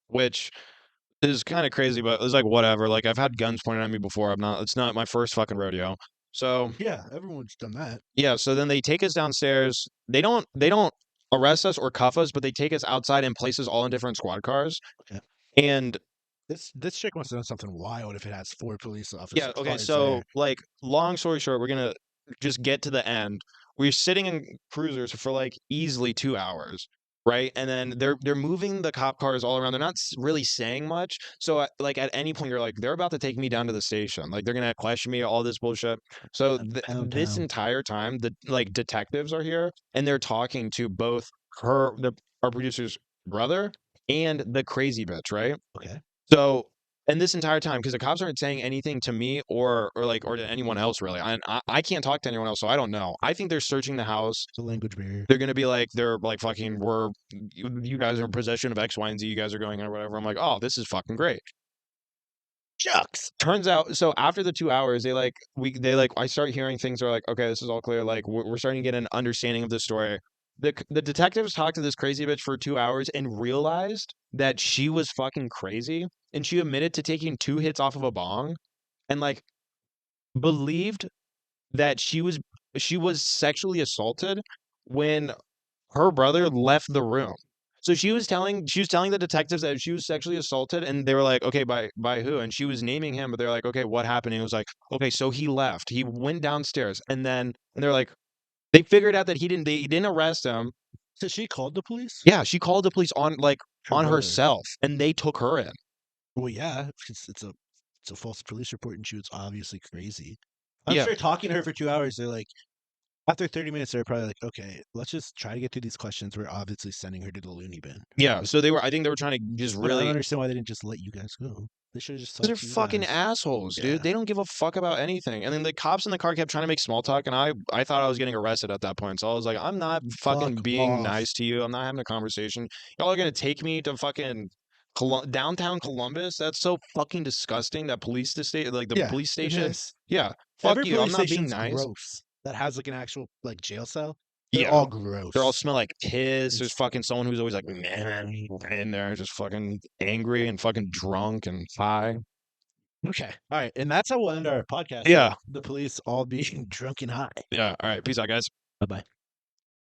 [SPEAKER 2] which is kind of crazy, but it's like whatever. Like I've had guns pointed at me before. It's not my first fucking rodeo. So
[SPEAKER 1] Yeah, everyone's done that.
[SPEAKER 2] yeah, so then they take us downstairs. They don't arrest us or cuff us, but they take us outside and place us all in different squad cars.
[SPEAKER 1] Okay.
[SPEAKER 2] And
[SPEAKER 1] This chick must have done something wild if it has 4 police officers
[SPEAKER 2] yeah, okay,
[SPEAKER 1] cars
[SPEAKER 2] so
[SPEAKER 1] there.
[SPEAKER 2] like long story short, we're gonna just get to the end. We're sitting in cruisers for like easily 2 hours, right? And then they're moving the cop cars all around. They're not really saying much. So like at any point, you're like, they're about to take me down to the station. Like they're gonna question me, all this bullshit. So
[SPEAKER 1] Pound
[SPEAKER 2] this
[SPEAKER 1] town.
[SPEAKER 2] entire time, the like detectives are here and they're talking to both our producer's brother and the crazy bitch, right?
[SPEAKER 1] Okay.
[SPEAKER 2] So, and this entire time, because the cops aren't saying anything to me or to anyone else really. I can't talk to anyone else, so I don't know. I think they're searching the house.
[SPEAKER 1] It's a language barrier.
[SPEAKER 2] They're gonna be like, they're like fucking, you guys are in possession of X, Y, and Z. You guys are going in or whatever. I'm like, oh, this is fucking great.
[SPEAKER 1] Shucks.
[SPEAKER 2] Turns out, so after the 2 hours, I start hearing things that are like, okay, this is all clear. Like we're starting to get an understanding of the story. The detectives talked to this crazy bitch for 2 hours and realized that she was fucking crazy, and she admitted to taking 2 hits off of a bong, and like believed that she was sexually assaulted when her brother left the room. So she was telling the detectives that she was sexually assaulted, and they were like, okay, by who? And she was naming him, but they're like, okay, what happened? And he was like, okay, so he left. He went downstairs, and they're like, they figured out that they didn't arrest him.
[SPEAKER 1] So she called the police?
[SPEAKER 2] Yeah, she called the police on
[SPEAKER 1] Her
[SPEAKER 2] on
[SPEAKER 1] brother.
[SPEAKER 2] herself, and they took her in.
[SPEAKER 1] Well, yeah, it's a false police report, and she was obviously crazy. I'm
[SPEAKER 2] Yeah,
[SPEAKER 1] sure talking to her for 2 hours, they're like, After 30 minutes, they're probably like, okay, let's just try to get through these questions. We're obviously sending her to the loony bin.
[SPEAKER 2] Yeah, so I think they were trying to just
[SPEAKER 1] But I don't
[SPEAKER 2] really
[SPEAKER 1] understand why they didn't just let you guys go. They should have just
[SPEAKER 2] they're
[SPEAKER 1] talked to you
[SPEAKER 2] fucking
[SPEAKER 1] guys.
[SPEAKER 2] assholes,
[SPEAKER 1] Yeah.
[SPEAKER 2] dude. They don't give a fuck about anything. And then the cops in the car kept trying to make small talk, and I thought I was getting arrested at that point. So I was like, I'm not fucking
[SPEAKER 1] Fuck
[SPEAKER 2] being
[SPEAKER 1] off.
[SPEAKER 2] nice to you. I'm not having a conversation. Y'all are gonna take me to fucking downtown Columbus? That's so fucking disgusting. That police station, like the
[SPEAKER 1] Yeah,
[SPEAKER 2] police
[SPEAKER 1] it
[SPEAKER 2] station.
[SPEAKER 1] is.
[SPEAKER 2] Yeah, fuck
[SPEAKER 1] Every
[SPEAKER 2] you. I'm
[SPEAKER 1] police
[SPEAKER 2] not being
[SPEAKER 1] station's
[SPEAKER 2] nice.
[SPEAKER 1] gross. That has like an actual like jail cell. They're
[SPEAKER 2] Yeah,
[SPEAKER 1] all gross.
[SPEAKER 2] they all smell like piss.
[SPEAKER 1] It's-
[SPEAKER 2] There's fucking someone who's always like, man, in there, just fucking angry and fucking drunk and high.
[SPEAKER 1] Okay. All right. And that's how we'll end our podcast.
[SPEAKER 2] Yeah.
[SPEAKER 1] The police all being drunk and high.
[SPEAKER 2] Yeah. All right. Peace out, guys.
[SPEAKER 1] Bye bye.